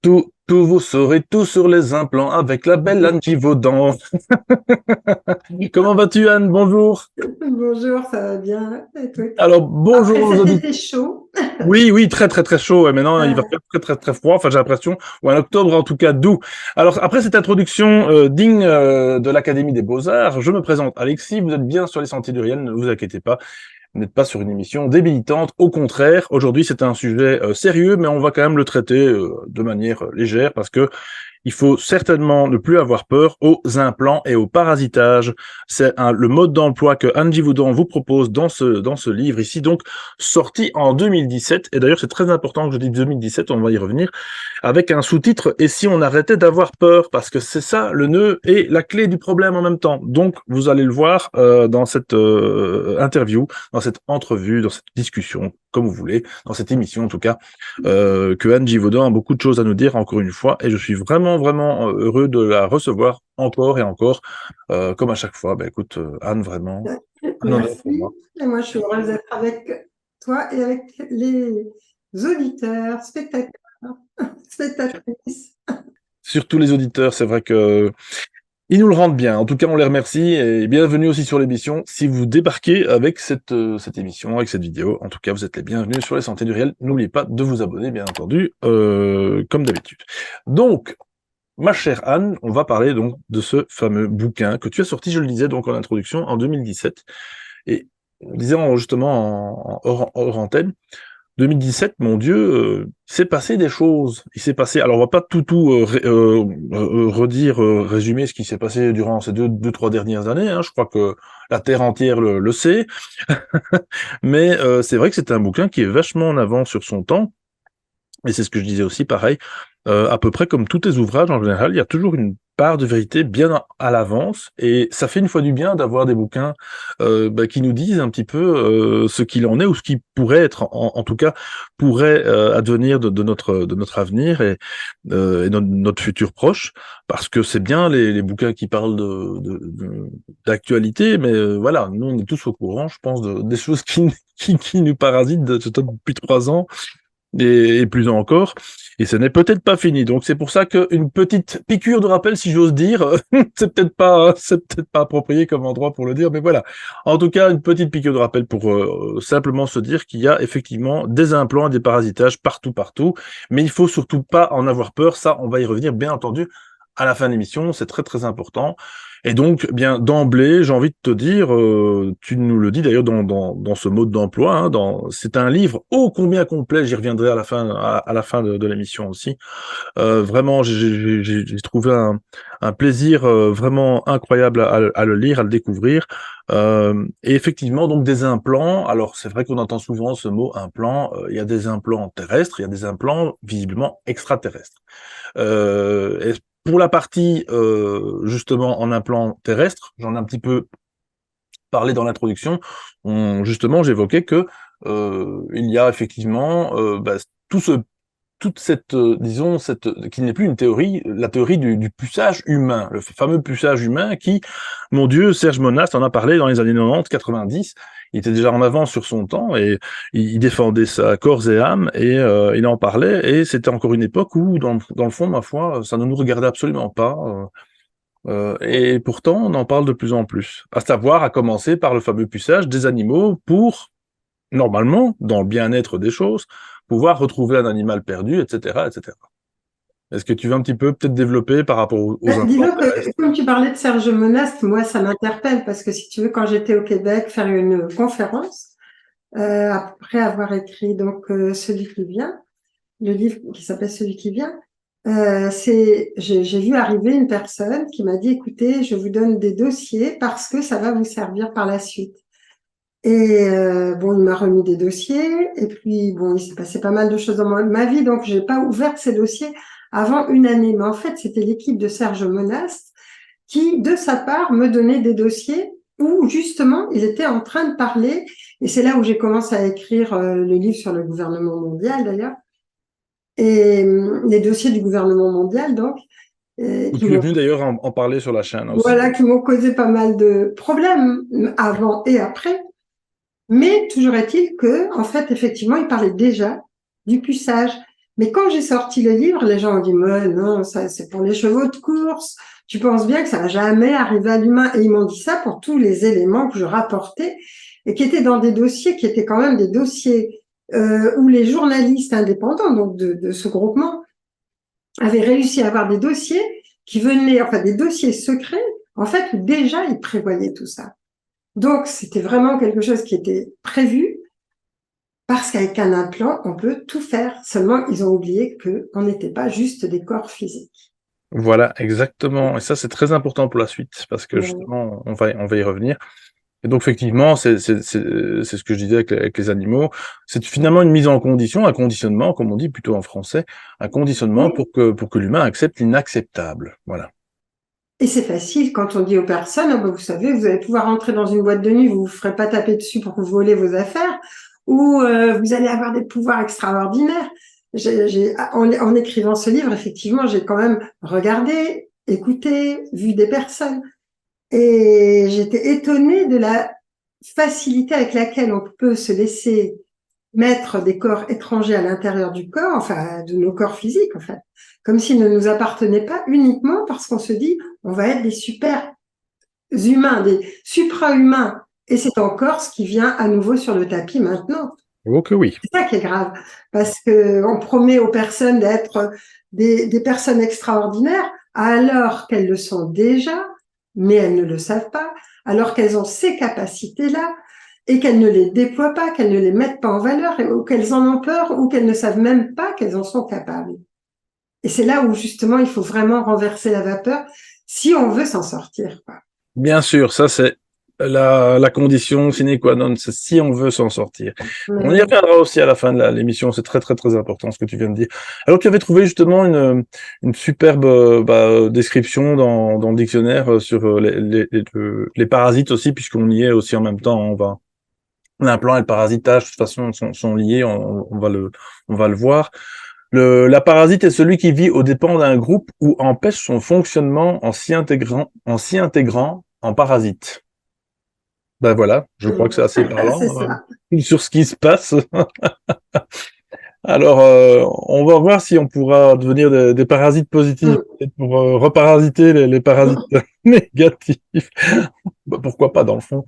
Tout, vous saurez tout sur les implants avec la belle Anne Givaudan. Comment vas-tu, Anne? Bonjour. Bonjour, ça va bien? Et toi? Alors, bonjour Après aux cet auditeurs. été chaud. Oui, oui, très, très, très chaud. Et maintenant, il va faire très, très, très froid. Enfin, j'ai l'impression, ou en octobre, en tout cas, doux. Alors, après cette introduction digne de l'Académie des Beaux-Arts, je me présente Alexis. Vous êtes bien sur les Sentiers du Réel, ne vous inquiétez pas. Vous n'êtes pas sur une émission débilitante. Au contraire, aujourd'hui, c'est un sujet sérieux, mais on va quand même le traiter de manière légère parce que il faut certainement ne plus avoir peur aux implants et au parasitage. C'est le mode d'emploi que Anne Givaudan vous propose dans ce livre ici, donc sorti en 2017. Et d'ailleurs, c'est très important que je dise 2017, on va y revenir, avec un sous-titre « Et si on arrêtait d'avoir peur ?» parce que c'est ça le nœud et la clé du problème en même temps. Donc, vous allez le voir dans cette interview, dans cette entrevue, dans cette discussion, comme vous voulez, dans cette émission en tout cas, que Anne Givaudan a beaucoup de choses à nous dire encore une fois, et je suis vraiment, vraiment heureux de la recevoir encore et encore, comme à chaque fois. Ben écoute, Anne, vraiment, un honneur pour moi. Merci. Et moi, je suis heureuse d'être avec toi et avec les auditeurs, spectateurs, spectatrices. Surtout les auditeurs, c'est vrai que ils nous le rendent bien. En tout cas, on les remercie et bienvenue aussi sur l'émission. Si vous débarquez avec cette émission, avec cette vidéo, en tout cas, vous êtes les bienvenus sur les Sentiers du Réel. N'oubliez pas de vous abonner, bien entendu, comme d'habitude. Donc, ma chère Anne, on va parler donc de ce fameux bouquin que tu as sorti, je le disais donc en introduction, en 2017. Et on disait justement hors antenne, 2017, mon Dieu, il s'est passé des choses. Il s'est passé. Alors, on va pas tout redire, résumer ce qui s'est passé durant ces deux, trois dernières années. Hein. Je crois que la terre entière le sait. Mais c'est vrai que c'est un bouquin qui est vachement en avant sur son temps. Et c'est ce que je disais aussi, pareil, à peu près comme tous tes ouvrages en général, il y a toujours une part de vérité bien à l'avance, et ça fait une fois du bien d'avoir des bouquins qui nous disent un petit peu ce qu'il en est, ou ce qui pourrait être, en tout cas, pourrait advenir de notre avenir et notre futur proche, parce que c'est bien les bouquins qui parlent d'actualité, mais voilà, nous on est tous au courant, je pense, des choses qui nous parasitent depuis 3 ans, et plus encore, et ce n'est peut-être pas fini. Donc c'est pour ça qu'une petite piqûre de rappel, si j'ose dire, c'est peut-être pas approprié comme endroit pour le dire, mais voilà. En tout cas, une petite piqûre de rappel pour simplement se dire qu'il y a effectivement des implants et des parasitages partout, partout, mais il faut surtout pas en avoir peur. Ça, on va y revenir, bien entendu, à la fin de l'émission, c'est très très important. Et donc, bien d'emblée, j'ai envie de te dire, tu nous le dis d'ailleurs dans ce mode d'emploi, hein, c'est un livre ô combien complet, j'y reviendrai à la fin de l'émission aussi. Vraiment, j'ai trouvé un plaisir vraiment incroyable à le lire, à le découvrir. Et effectivement, donc des implants, alors c'est vrai qu'on entend souvent ce mot implant, il y a des implants terrestres, il y a des implants visiblement extraterrestres. Et pour la partie justement en implant terrestre, j'en ai un petit peu parlé dans l'introduction. Justement, j'évoquais que il y a effectivement tout ce toute cette, disons, qui n'est plus une théorie, la théorie du puçage humain, le fameux puçage humain qui, mon Dieu, Serge Monast en a parlé dans les années 90, 90. Il était déjà en avance sur son temps et il défendait ça corps et âme, et il en parlait, et c'était encore une époque où, dans le fond, ma foi, ça ne nous regardait absolument pas. Et pourtant, on en parle de plus en plus. À savoir, à commencer par le fameux puçage des animaux pour, normalement, dans le bien-être des choses, pouvoir retrouver un animal perdu, etc., etc. Est-ce que tu veux un petit peu peut-être développer par rapport aux implants Dis-donc, terrestres? comme tu parlais de Serge Monast, moi, ça m'interpelle parce que si tu veux, quand j'étais au Québec faire une conférence, après avoir écrit donc Celui qui vient, le livre qui s'appelle Celui qui vient, j'ai vu arriver une personne qui m'a dit, écoutez, je vous donne des dossiers parce que ça va vous servir par la suite. Et bon, il m'a remis des dossiers, et puis bon, il s'est passé pas mal de choses dans ma vie, donc j'ai pas ouvert ces dossiers avant une année. Mais en fait, c'était l'équipe de Serge Monast qui, de sa part, me donnait des dossiers où justement, il était en train de parler, et c'est là où j'ai commencé à écrire le livre sur le gouvernement mondial d'ailleurs, et les dossiers du gouvernement mondial, donc, Où qui tu es m'ont venu d'ailleurs en parler sur la chaîne aussi. voilà, qui m'ont causé pas mal de problèmes avant et après. Mais toujours est-il que, en fait, effectivement, il parlait déjà du puçage. Mais quand j'ai sorti le livre, les gens ont dit, mais non, ça, c'est pour les chevaux de course. Tu penses bien que ça va jamais arriver à l'humain. Et ils m'ont dit ça pour tous les éléments que je rapportais et qui étaient dans des dossiers qui étaient quand même des dossiers où les journalistes indépendants, donc de ce groupement, avaient réussi à avoir des dossiers qui venaient, enfin des dossiers secrets, en fait, où déjà ils prévoyaient tout ça. Donc, c'était vraiment quelque chose qui était prévu, parce qu'avec un implant, on peut tout faire. Seulement, ils ont oublié qu'on n'était pas juste des corps physiques. Voilà, exactement. Et ça, c'est très important pour la suite, parce que Bon. justement, on va y revenir. Et donc, effectivement, c'est ce que je disais avec les animaux. C'est finalement une mise en condition, un conditionnement, comme on dit plutôt en français, un conditionnement Oui. pour que l'humain accepte l'inacceptable. Voilà. Et c'est facile quand on dit aux personnes, oh ben, vous savez, vous allez pouvoir entrer dans une boîte de nuit, vous vous ferez pas taper dessus pour vous voler vos affaires, ou vous allez avoir des pouvoirs extraordinaires. En écrivant ce livre, effectivement, j'ai quand même regardé, écouté, vu des personnes. Et j'étais étonnée de la facilité avec laquelle on peut se laisser mettre des corps étrangers à l'intérieur du corps, enfin de nos corps physiques en fait, comme s'ils ne nous appartenaient pas uniquement parce qu'on se dit on va être des super humains, des supra-humains. Et c'est encore ce qui vient à nouveau sur le tapis maintenant. Oh que oui. C'est ça qui est grave, parce que on promet aux personnes d'être des personnes extraordinaires alors qu'elles le sont déjà, mais elles ne le savent pas, alors qu'elles ont ces capacités-là et qu'elles ne les déploient pas, qu'elles ne les mettent pas en valeur, ou qu'elles en ont peur, ou qu'elles ne savent même pas qu'elles en sont capables. Et c'est là où justement il faut vraiment renverser la vapeur si on veut s'en sortir, quoi. Bien sûr, ça c'est la condition sine qua non, c'est si on veut s'en sortir. Mais On y oui. reviendra aussi à la fin de l'émission, c'est très très très important ce que tu viens de dire. Alors tu avais trouvé justement une superbe description dans le dictionnaire sur les parasites aussi, puisqu'on y est aussi en même temps, l'implant et le parasitage de toute façon sont liés, on va le voir. La parasite est celui qui vit aux dépens d'un groupe ou empêche son fonctionnement en s'y intégrant en parasite. Ben voilà, je crois que c'est assez C'est parlant ça. sur ce qui se passe. Alors, on va voir si on pourra devenir des parasites positifs, Mm. peut-être pour reparasiter les parasites négatifs. Bah, pourquoi pas, dans le fond.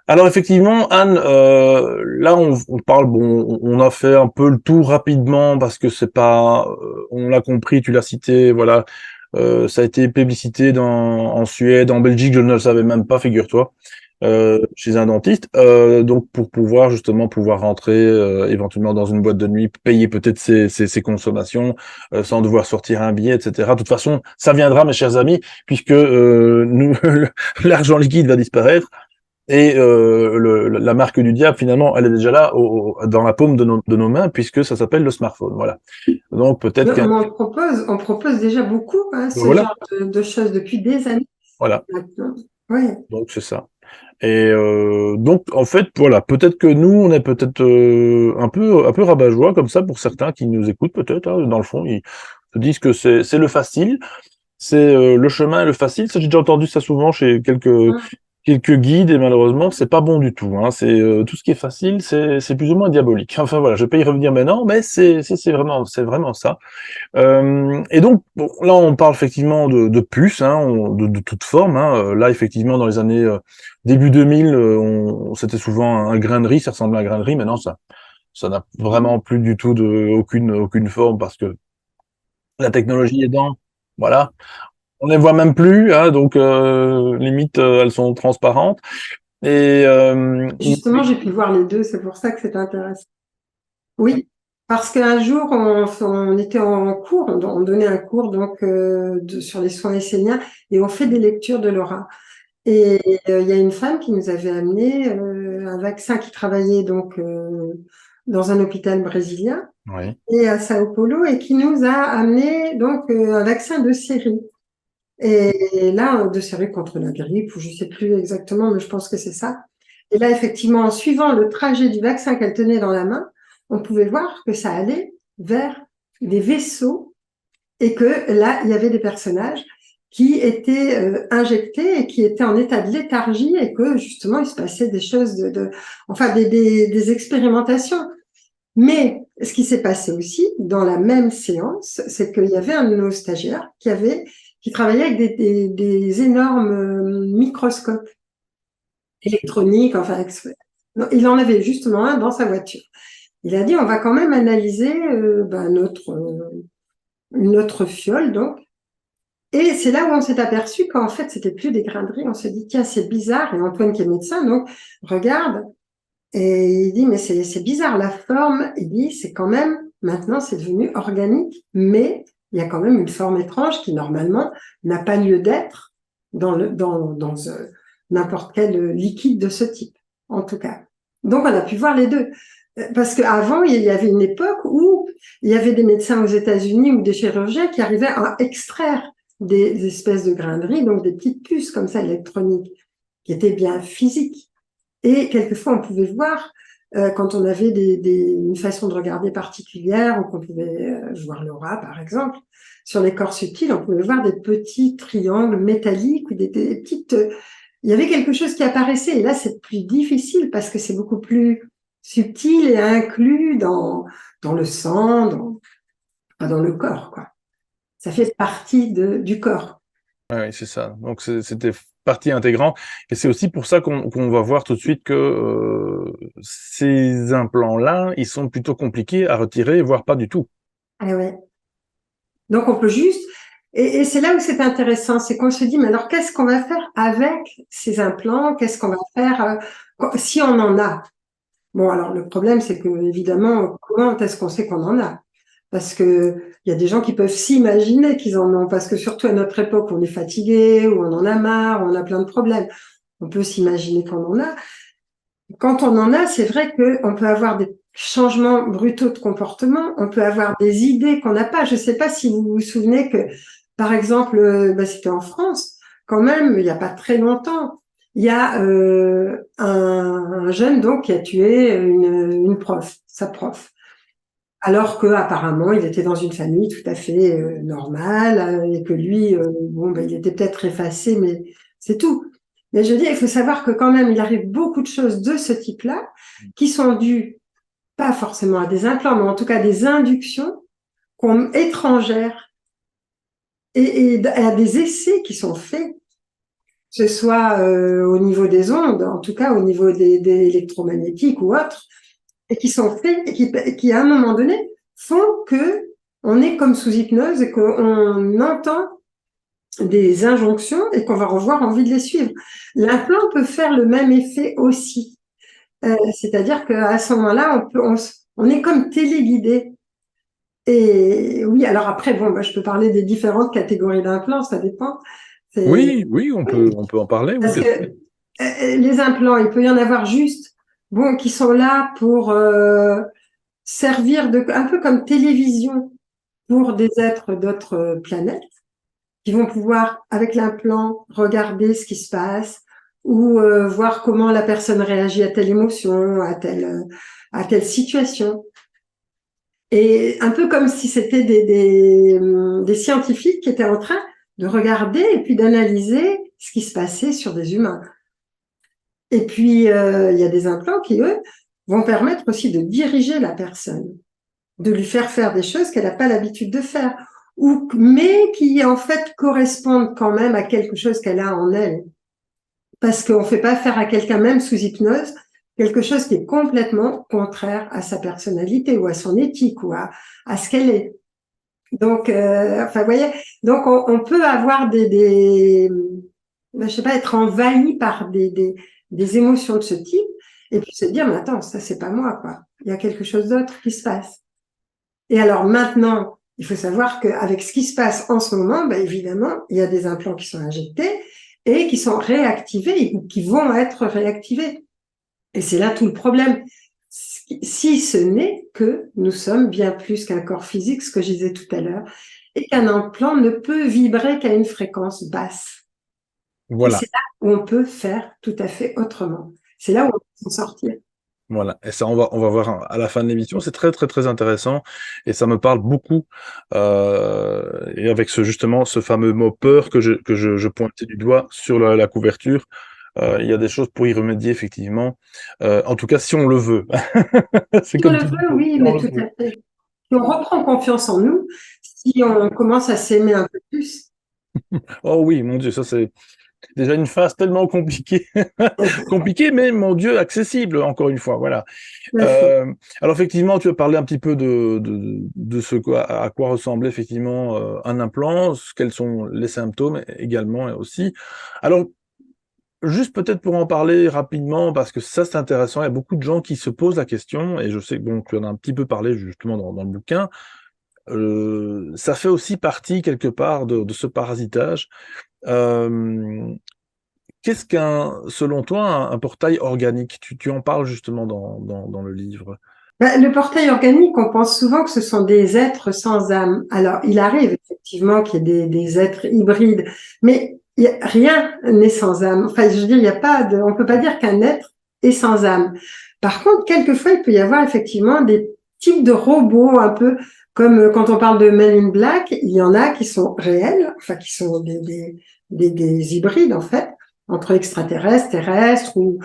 Alors effectivement, Anne, là on parle, bon, on a fait un peu le tour rapidement parce que c'est pas, on l'a compris, tu l'as cité, voilà, ça a été plébiscité en Suède, en Belgique, je ne le savais même pas, figure-toi, chez un dentiste, donc pour pouvoir justement pouvoir rentrer éventuellement dans une boîte de nuit, payer peut-être ses consommations sans devoir sortir un billet, etc. De toute façon, ça viendra, mes chers amis, puisque nous l'argent liquide va disparaître. Et la marque du diable, finalement, elle est déjà là dans la paume de nos mains, puisque ça s'appelle le smartphone. Voilà. Donc peut-être Mais qu'un... on propose déjà beaucoup hein, ce Voilà, genre de choses depuis des années voilà. maintenant. Oui. Donc c'est ça. Et donc en fait, voilà, peut-être que nous, on est peut-être un peu rabat-joie comme ça pour certains qui nous écoutent peut-être. Hein, dans le fond, ils se disent que c'est le facile, c'est le chemin est le facile. Ça, j'ai déjà entendu ça souvent chez quelques guides et malheureusement c'est pas bon du tout. Hein. C'est tout ce qui est facile, c'est plus ou moins diabolique. Enfin voilà, je vais pas y revenir maintenant, mais c'est vraiment ça. Et donc bon, là on parle effectivement de puces, hein, de toute forme. Hein. Là effectivement dans les années début 2000, c'était souvent un grain de riz, ça ressemblait à un grain de riz. Maintenant ça n'a vraiment plus du tout aucune forme parce que la technologie est dans. Voilà. On les voit même plus, hein, donc limite elles sont transparentes. Et Justement, j'ai pu voir les deux, c'est pour ça que c'est intéressant. Oui, parce qu'un jour, on était en cours, on donnait un cours donc sur les soins esséniens et on fait des lectures de Laura. Et il y a une femme qui nous avait amené un vaccin qui travaillait donc dans un hôpital brésilien oui, et à Sao Paulo et qui nous a amené donc un vaccin de série. Et là, de série contre la grippe, ou je sais plus exactement, mais je pense que c'est ça. Et là, effectivement, en suivant le trajet du vaccin qu'elle tenait dans la main, on pouvait voir que ça allait vers des vaisseaux et que là, il y avait des personnages qui étaient injectés et qui étaient en état de léthargie et que justement, il se passait des choses enfin des expérimentations. Mais ce qui s'est passé aussi dans la même séance, c'est qu'il y avait un de nos stagiaires qui travaillait avec des énormes microscopes électroniques, enfin, non, il en avait justement un dans sa voiture. Il a dit, on va quand même analyser notre fiole, donc. Et c'est là où on s'est aperçu qu'en fait, c'était plus des graineries. On s'est dit, tiens, c'est bizarre. Et Antoine, qui est médecin, donc, regarde. Et il dit, mais c'est bizarre, la forme. Il dit, c'est quand même, maintenant, c'est devenu organique, mais il y a quand même une forme étrange qui, normalement, n'a pas lieu d'être dans n'importe quel liquide de ce type, en tout cas. Donc, on a pu voir les deux. Parce qu'avant, il y avait une époque où il y avait des médecins aux États-Unis ou des chirurgiens qui arrivaient à extraire des espèces de graineries, donc des petites puces comme ça électroniques, qui étaient bien physiques. Et quelquefois, on pouvait voir, quand on avait une façon de regarder particulière, ou qu'on pouvait voir l'aura, par exemple, sur les corps subtils, on pouvait voir des petits triangles métalliques ou des petites... il y avait quelque chose qui apparaissait. Et là, c'est plus difficile parce que c'est beaucoup plus subtil et inclus dans le sang, dans le corps, quoi. Ça fait partie du corps. Oui, c'est ça. Donc c'était partie intégrante. Et c'est aussi pour ça qu'on va voir tout de suite que ces implants-là, ils sont plutôt compliqués à retirer, voire pas du tout. Ah ouais. Donc on peut juste... Et c'est là où c'est intéressant, c'est qu'on se dit, mais alors qu'est-ce qu'on va faire avec ces implants? Qu'est-ce qu'on va faire si on en a? Bon, alors le problème, c'est que évidemment, comment est-ce qu'on sait qu'on en a? Parce que il y a des gens qui peuvent s'imaginer qu'ils en ont, parce que surtout à notre époque, on est fatigué, ou on en a marre, on a plein de problèmes. On peut s'imaginer qu'on en a. Quand on en a, c'est vrai qu'on peut avoir des changements brutaux de comportement, on peut avoir des idées qu'on n'a pas. Je ne sais pas si vous vous souvenez que, par exemple, c'était en France, quand même, il n'y a pas très longtemps, il y a un jeune donc qui a tué une prof, sa prof. Alors que apparemment, il était dans une famille tout à fait normale et que lui, il était peut-être effacé, mais c'est tout. Mais je dis, il faut savoir que quand même, il arrive beaucoup de choses de ce type-là qui sont dues pas forcément à des implants, mais en tout cas à des inductions étrangères et à des essais qui sont faits, que ce soit au niveau des ondes, en tout cas au niveau des électromagnétiques ou autres, et qui sont faits et qui à un moment donné font que on est comme sous hypnose et qu'on entend des injonctions et qu'on va avoir envie de les suivre. L'implant peut faire le même effet aussi. C'est-à-dire qu'à ce moment-là, on est comme téléguidé. Et oui, alors après, je peux parler des différentes catégories d'implants, ça dépend. Oui, on peut en parler. Parce Oui, que les implants, il peut y en avoir juste, qui sont là pour servir un peu comme télévision pour des êtres d'autres planètes qui vont pouvoir, avec l'implant, regarder ce qui se passe ou voir comment la personne réagit à telle émotion, à telle situation. Et un peu comme si c'était des scientifiques qui étaient en train de regarder et puis d'analyser ce qui se passait sur des humains. Et puis, il y a des implants qui, eux, vont permettre aussi de diriger la personne, de lui faire des choses qu'elle n'a pas l'habitude de faire, mais qui en fait correspondent quand même à quelque chose qu'elle a en elle. Parce qu'on ne fait pas faire à quelqu'un, même sous hypnose, quelque chose qui est complètement contraire à sa personnalité ou à son éthique ou à ce qu'elle est. Donc, vous voyez, donc on peut avoir je sais pas, être envahi par des émotions de ce type et puis se dire, mais attends, ça c'est pas moi, quoi. Il y a quelque chose d'autre qui se passe. Et alors maintenant, il faut savoir qu'avec ce qui se passe en ce moment, évidemment, il y a des implants qui sont injectés et qui sont réactivés ou qui vont être réactivés. Et c'est là tout le problème. Si ce n'est que nous sommes bien plus qu'un corps physique, ce que je disais tout à l'heure, et qu'un implant ne peut vibrer qu'à une fréquence basse. voilà. Et c'est là où on peut faire tout à fait autrement. C'est là où on peut s'en sortir. Voilà, et ça, on va voir à la fin de l'émission. C'est très, très, très intéressant et ça me parle beaucoup. Et avec justement ce fameux mot peur que je pointais du doigt sur la couverture, il y a des choses pour y remédier, effectivement. En tout cas, si on le veut. C'est Si on comme le tu dis, veut, oui, si on mais le tout veut. à fait. Si on reprend confiance en nous, si on commence à s'aimer un peu plus, Oh oui, mon Dieu, ça c'est déjà une phase tellement compliquée. Compliquée, mais mon Dieu, accessible, encore une fois, voilà. tout à fait. Euh, alors effectivement, tu as parlé un petit peu de ce à quoi ressemblait effectivement un implant, quels sont les symptômes également et aussi. Alors, juste peut-être pour en parler rapidement, parce que ça c'est intéressant, il y a beaucoup de gens qui se posent la question, et je sais que bon, tu en as un petit peu parlé justement dans le bouquin, ça fait aussi partie quelque part de ce parasitage. Euh, Qu'est-ce selon toi, un portail organique? Tu en parles justement dans le livre. Ben, le portail organique, on pense souvent que ce sont des êtres sans âme. Alors, il arrive effectivement qu'il y ait des êtres hybrides, mais rien n'est sans âme. Enfin, je veux dire, il n'y a pas de, on peut pas dire qu'un être est sans âme. Par contre, quelquefois, il peut y avoir effectivement des types de robots, un peu comme quand on parle de Men in Black, il y en a qui sont réels, enfin, qui sont des hybrides, en fait, entre extraterrestres, terrestres, ou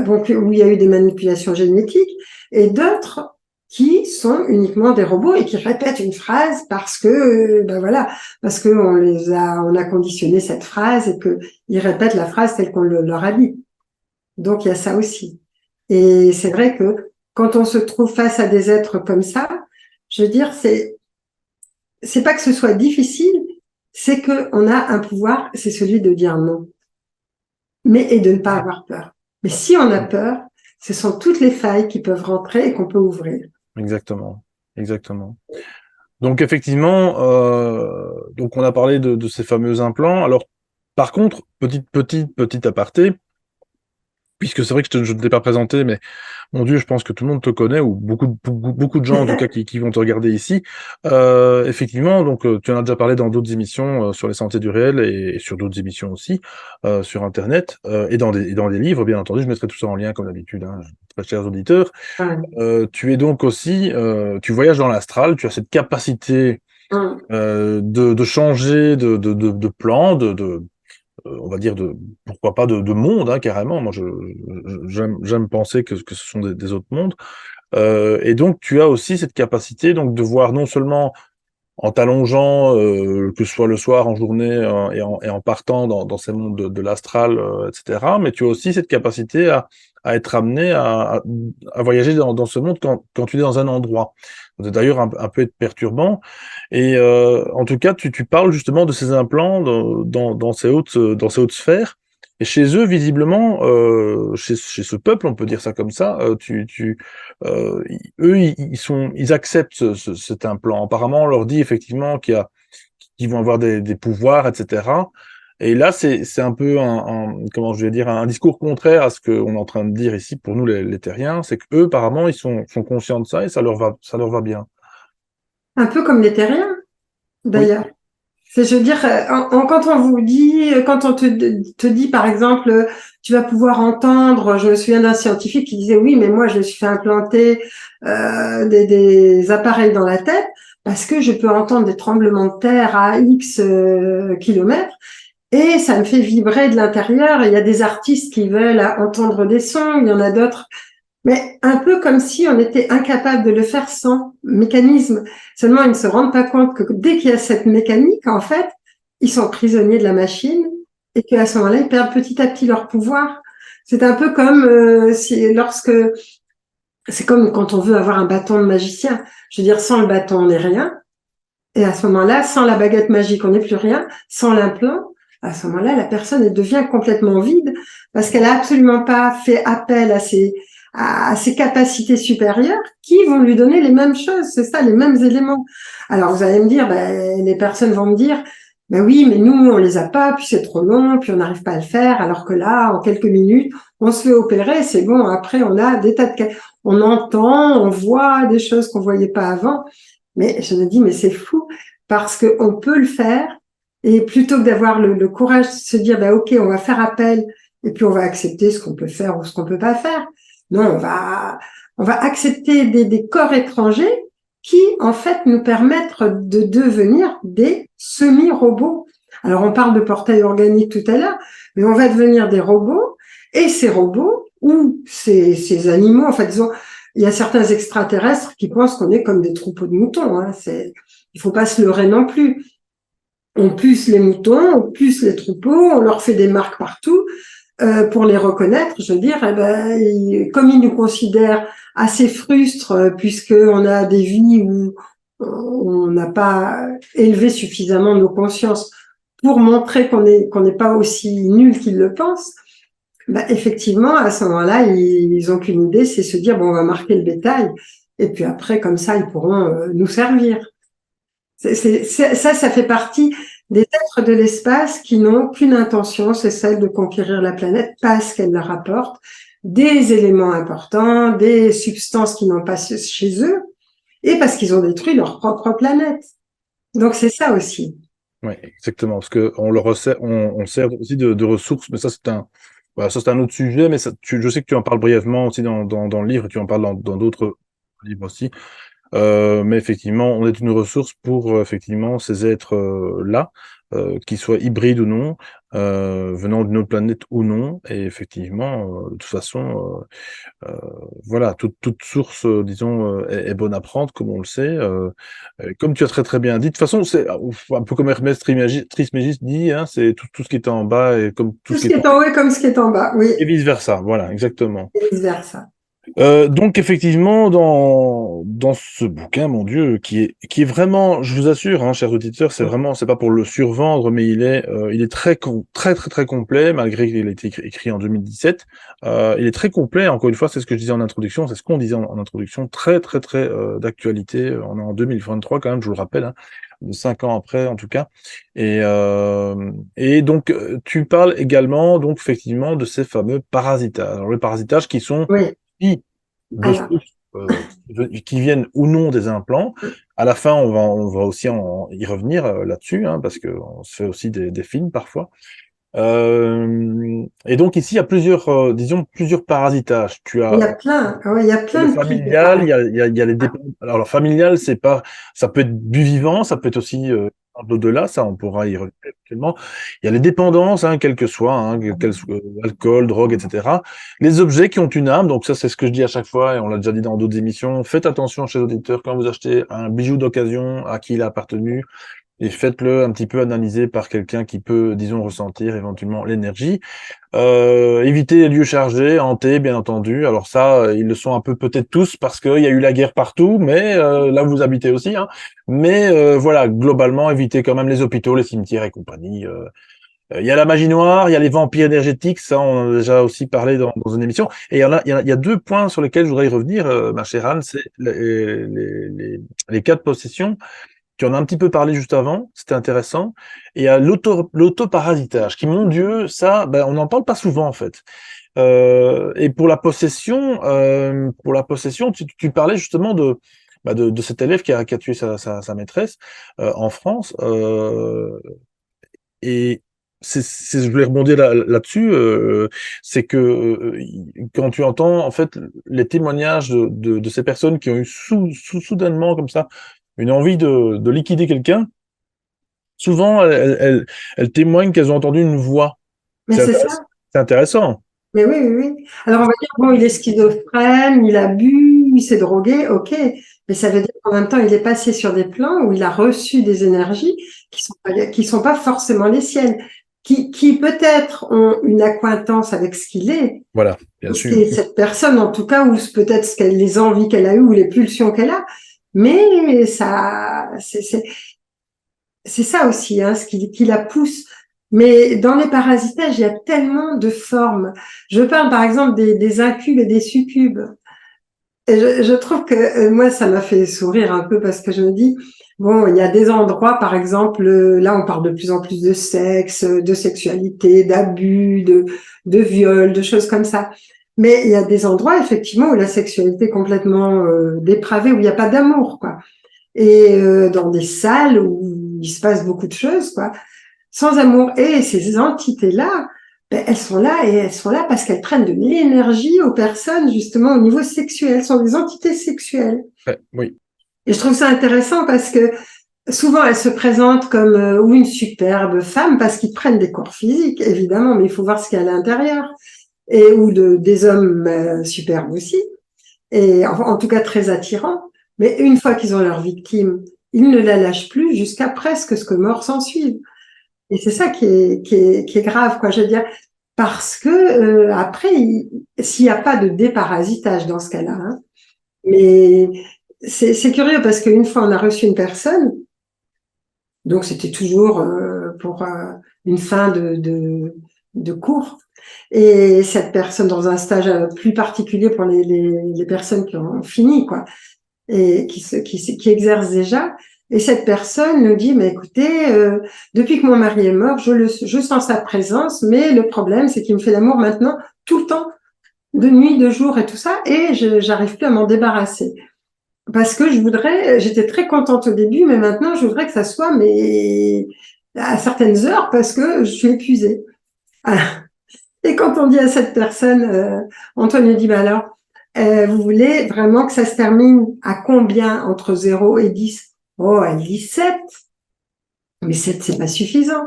donc, où il y a eu des manipulations génétiques, et d'autres qui sont uniquement des robots et qui répètent une phrase parce que, ben voilà, parce que on a conditionné cette phrase et que ils répètent la phrase telle qu'on leur a dit. Donc il y a ça aussi. Et c'est vrai que quand on se trouve face à des êtres comme ça, je veux dire, c'est pas que ce soit difficile, c'est que on a un pouvoir, c'est celui de dire non, mais et de ne pas avoir peur. Mais si on a peur, ce sont toutes les failles qui peuvent rentrer et qu'on peut ouvrir. Exactement, exactement. Donc effectivement, donc on a parlé de ces fameux implants. Alors, par contre, petit aparté, puisque c'est vrai que je ne t'ai pas présenté, mais mon Dieu, je pense que tout le monde te connaît, ou beaucoup de gens en tout cas qui vont te regarder ici. Effectivement, donc tu en as déjà parlé dans d'autres émissions sur les santé du réel et sur d'autres émissions aussi sur Internet et dans des livres, bien entendu. Je mettrai tout ça en lien comme d'habitude, hein, très chers auditeurs. Ouais. Tu es donc aussi, tu voyages dans l'astral, tu as cette capacité Hum. de changer de plan, on va dire pourquoi pas de monde, hein, carrément. Moi, j'aime penser que ce sont des autres mondes. Et donc, tu as aussi cette capacité donc de voir non seulement en t'allongeant, que ce soit le soir, en journée, et en partant dans ces mondes de l'astral, etc. Mais tu as aussi cette capacité à être amené à voyager dans ce monde quand tu es dans un endroit. C'est d'ailleurs un peu perturbant. Et en tout cas, tu parles justement de ces implants dans dans ces hautes sphères. Et chez eux, visiblement, chez ce peuple, on peut dire ça comme ça, eux, ils acceptent cet implant. Apparemment, on leur dit effectivement qu'ils vont avoir des pouvoirs, etc. Et là, c'est un peu comment je vais dire, un discours contraire à ce qu'on est en train de dire ici pour nous les terriens. C'est qu'eux, apparemment, ils sont conscients de ça et ça leur va bien. Un peu comme les terriens, Oui, d'ailleurs. C'est, je veux dire, quand on vous dit, quand on te dit, par exemple, tu vas pouvoir entendre, je me souviens d'un scientifique qui disait, oui, mais moi, je me suis fait implanter des appareils dans la tête parce que je peux entendre des tremblements de terre à X kilomètres et ça me fait vibrer de l'intérieur. Il y a des artistes qui veulent entendre des sons, il y en a d'autres, mais un peu comme si on était incapable de le faire sans mécanisme. Seulement, ils ne se rendent pas compte que dès qu'il y a cette mécanique, en fait, ils sont prisonniers de la machine et qu'à ce moment-là, ils perdent petit à petit leur pouvoir. C'est un peu comme c'est comme quand on veut avoir un bâton de magicien. Je veux dire, sans le bâton, on n'est rien. Et à ce moment-là, sans la baguette magique, on n'est plus rien. Sans l'implant, à ce moment-là, la personne, elle devient complètement vide parce qu'elle a absolument pas fait appel à ses capacités supérieures qui vont lui donner les mêmes choses, c'est ça, les mêmes éléments. Alors, vous allez me dire, ben, les personnes vont me dire, ben oui, mais nous, on les a pas, puis c'est trop long, puis on n'arrive pas à le faire, alors que là, en quelques minutes, on se fait opérer, c'est bon, après, on a des tas de, on entend, on voit des choses qu'on voyait pas avant. Mais je me dis, mais c'est fou, parce que on peut le faire, et plutôt que d'avoir le courage de se dire, bah, ok, on va faire appel, et puis on va accepter ce qu'on peut faire ou ce qu'on peut pas faire. Non, on va accepter des corps étrangers qui, en fait, nous permettent de devenir des semi-robots. Alors, on parle de portail organique tout à l'heure, mais on va devenir des robots et ces robots ou ces animaux. En fait, il y a certains extraterrestres qui pensent qu'on est comme des troupeaux de moutons. Hein. Il faut pas se leurrer non plus. On puce les moutons, on puce les troupeaux, on leur fait des marques partout pour les reconnaître. Je veux dire, comme ils nous considèrent assez frustres, puisqu'on a des vies où on n'a pas élevé suffisamment nos consciences pour montrer qu'on n'est pas aussi nul qu'ils le pensent. Effectivement, à ce moment-là, ils ont qu'une idée, c'est se dire bon, on va marquer le bétail, et puis après, comme ça, ils pourront nous servir. Ça fait partie des êtres de l'espace qui n'ont qu'une intention, c'est celle de conquérir la planète parce qu'elle leur apporte des éléments importants, des substances qu'ils n'ont pas chez eux, et parce qu'ils ont détruit leur propre planète. Donc c'est ça aussi. Oui, exactement, parce que on sert aussi de ressources, mais ça c'est un autre sujet, mais je sais que tu en parles brièvement aussi dans le livre, tu en parles dans d'autres livres aussi. Mais effectivement, on est une ressource pour effectivement ces êtres-là, qu'ils soient hybrides ou non, venant d'une autre planète ou non. Et effectivement, de toute façon, voilà, toute source, disons, est bonne à prendre, comme on le sait. Comme tu as très très bien dit. De toute façon, c'est un peu comme Hermès Trismégiste dit, hein, c'est tout ce qui est en bas et comme tout ce qui est en haut est comme ce qui est en bas, oui. et vice versa. Voilà, exactement. Et vice versa. Donc effectivement, dans ce bouquin, mon Dieu, qui est vraiment, je vous assure, hein, chers auditeurs, c'est pas pour le survendre, mais il est très très très très complet, malgré qu'il ait été écrit en 2017. Il est très complet. Encore une fois, c'est ce que je disais en introduction, c'est ce qu'on disait en introduction, très très très d'actualité. On est en 2023 quand même, je vous le rappelle. Hein, 5 ans après, en tout cas. Et donc, tu parles également, donc effectivement, de ces fameux parasitages. Alors, les parasitages qui sont Oui. de qui viennent ou non des implants. À la fin, on va aussi y revenir là-dessus, hein, parce que on se fait aussi des films parfois. Et donc ici, il y a plusieurs, disons, plusieurs parasitages. Il y a plein, il y a plein le de familial, il y a les dépendants. Alors, le familial, ça peut être du vivant, ça peut être aussi au-delà, ça, on pourra y revenir actuellement. Il y a les dépendances, hein, quelles que soient, hein, alcool, drogue, etc. Les objets qui ont une âme, donc ça, c'est ce que je dis à chaque fois, et on l'a déjà dit dans d'autres émissions. Faites attention, chers auditeurs, quand vous achetez un bijou d'occasion, à qui il a appartenu, et faites-le un petit peu analyser par quelqu'un qui peut, disons, ressentir éventuellement l'énergie. Évitez les lieux chargés, hantés, bien entendu. Alors ça, ils le sont un peu peut-être tous parce qu'il y a eu la guerre partout, mais là vous habitez aussi. Hein. Mais voilà, globalement, évitez quand même les hôpitaux, les cimetières et compagnie. Il y a la magie noire, il y a les vampires énergétiques, ça on en a déjà aussi parlé dans une émission. Et il y a 2 points sur lesquels je voudrais y revenir, ma chère Anne, c'est les cas de possession. Tu en as un petit peu parlé juste avant, c'était intéressant. Et il y a l'autoparasitage, qui, mon Dieu, ça, on n'en parle pas souvent en fait. Et pour la possession, tu parlais justement de cet élève qui a tué sa maîtresse en France. Et je voulais rebondir là-dessus, c'est que quand tu entends en fait les témoignages de ces personnes qui ont eu soudainement comme ça une envie de liquider quelqu'un, souvent elles témoignent qu'elles ont entendu une voix. Mais c'est ça. C'est intéressant. Mais oui, oui, oui. Alors on va dire, bon, il est schizophrène, il a bu, il s'est drogué, ok. Mais ça veut dire qu'en même temps, il est passé sur des plans où il a reçu des énergies qui sont pas forcément les siennes, qui peut-être ont une accointance avec ce qu'il est. Voilà, bien sûr. Et cette personne, en tout cas, ou peut-être les envies qu'elle a eues ou les pulsions qu'elle a. Mais ça, c'est ça aussi, hein, ce qui la pousse. Mais dans les parasitages, il y a tellement de formes. Je parle par exemple des incubes et des succubes. Et je trouve que moi, ça m'a fait sourire un peu parce que je me dis, bon, il y a des endroits, par exemple, là, on parle de plus en plus de sexe, de sexualité, d'abus, de viol, de choses comme ça. Mais il y a des endroits, effectivement, où la sexualité est complètement dépravée, où il n'y a pas d'amour, quoi. Et dans des salles où il se passe beaucoup de choses, quoi, sans amour. Et ces entités-là, elles sont là et elles sont là parce qu'elles prennent de l'énergie aux personnes, justement, au niveau sexuel. Elles sont des entités sexuelles. Oui. Et je trouve ça intéressant parce que souvent, elles se présentent comme ou une superbe femme parce qu'ils prennent des corps physiques, évidemment, mais il faut voir ce qu'il y a à l'intérieur. et ou des hommes superbes aussi, et en tout cas très attirants. Mais une fois qu'ils ont leur victime, ils ne la lâchent plus jusqu'à presque ce que mort s'en suive. Et c'est ça qui est grave, quoi. Je veux dire, parce que après, s'il n'y a pas de déparasitage dans ce cas-là, hein, mais c'est curieux parce qu'une fois on a reçu une personne, donc c'était toujours pour une fin de cours, et cette personne dans un stage plus particulier pour les personnes qui ont fini, quoi, et qui exercent déjà. Et cette personne nous dit, mais écoutez, depuis que mon mari est mort, je sens sa présence, mais le problème, c'est qu'il me fait l'amour maintenant tout le temps, de nuit, de jour et tout ça, et j'arrive plus à m'en débarrasser. Parce que j'étais très contente au début, mais maintenant, je voudrais que ça soit, mais à certaines heures, parce que je suis épuisée. Et quand on dit à cette personne, Antoine lui dit, bah alors, vous voulez vraiment que ça se termine à combien entre 0 et 10? Oh, elle dit 7. Mais 7, c'est pas suffisant.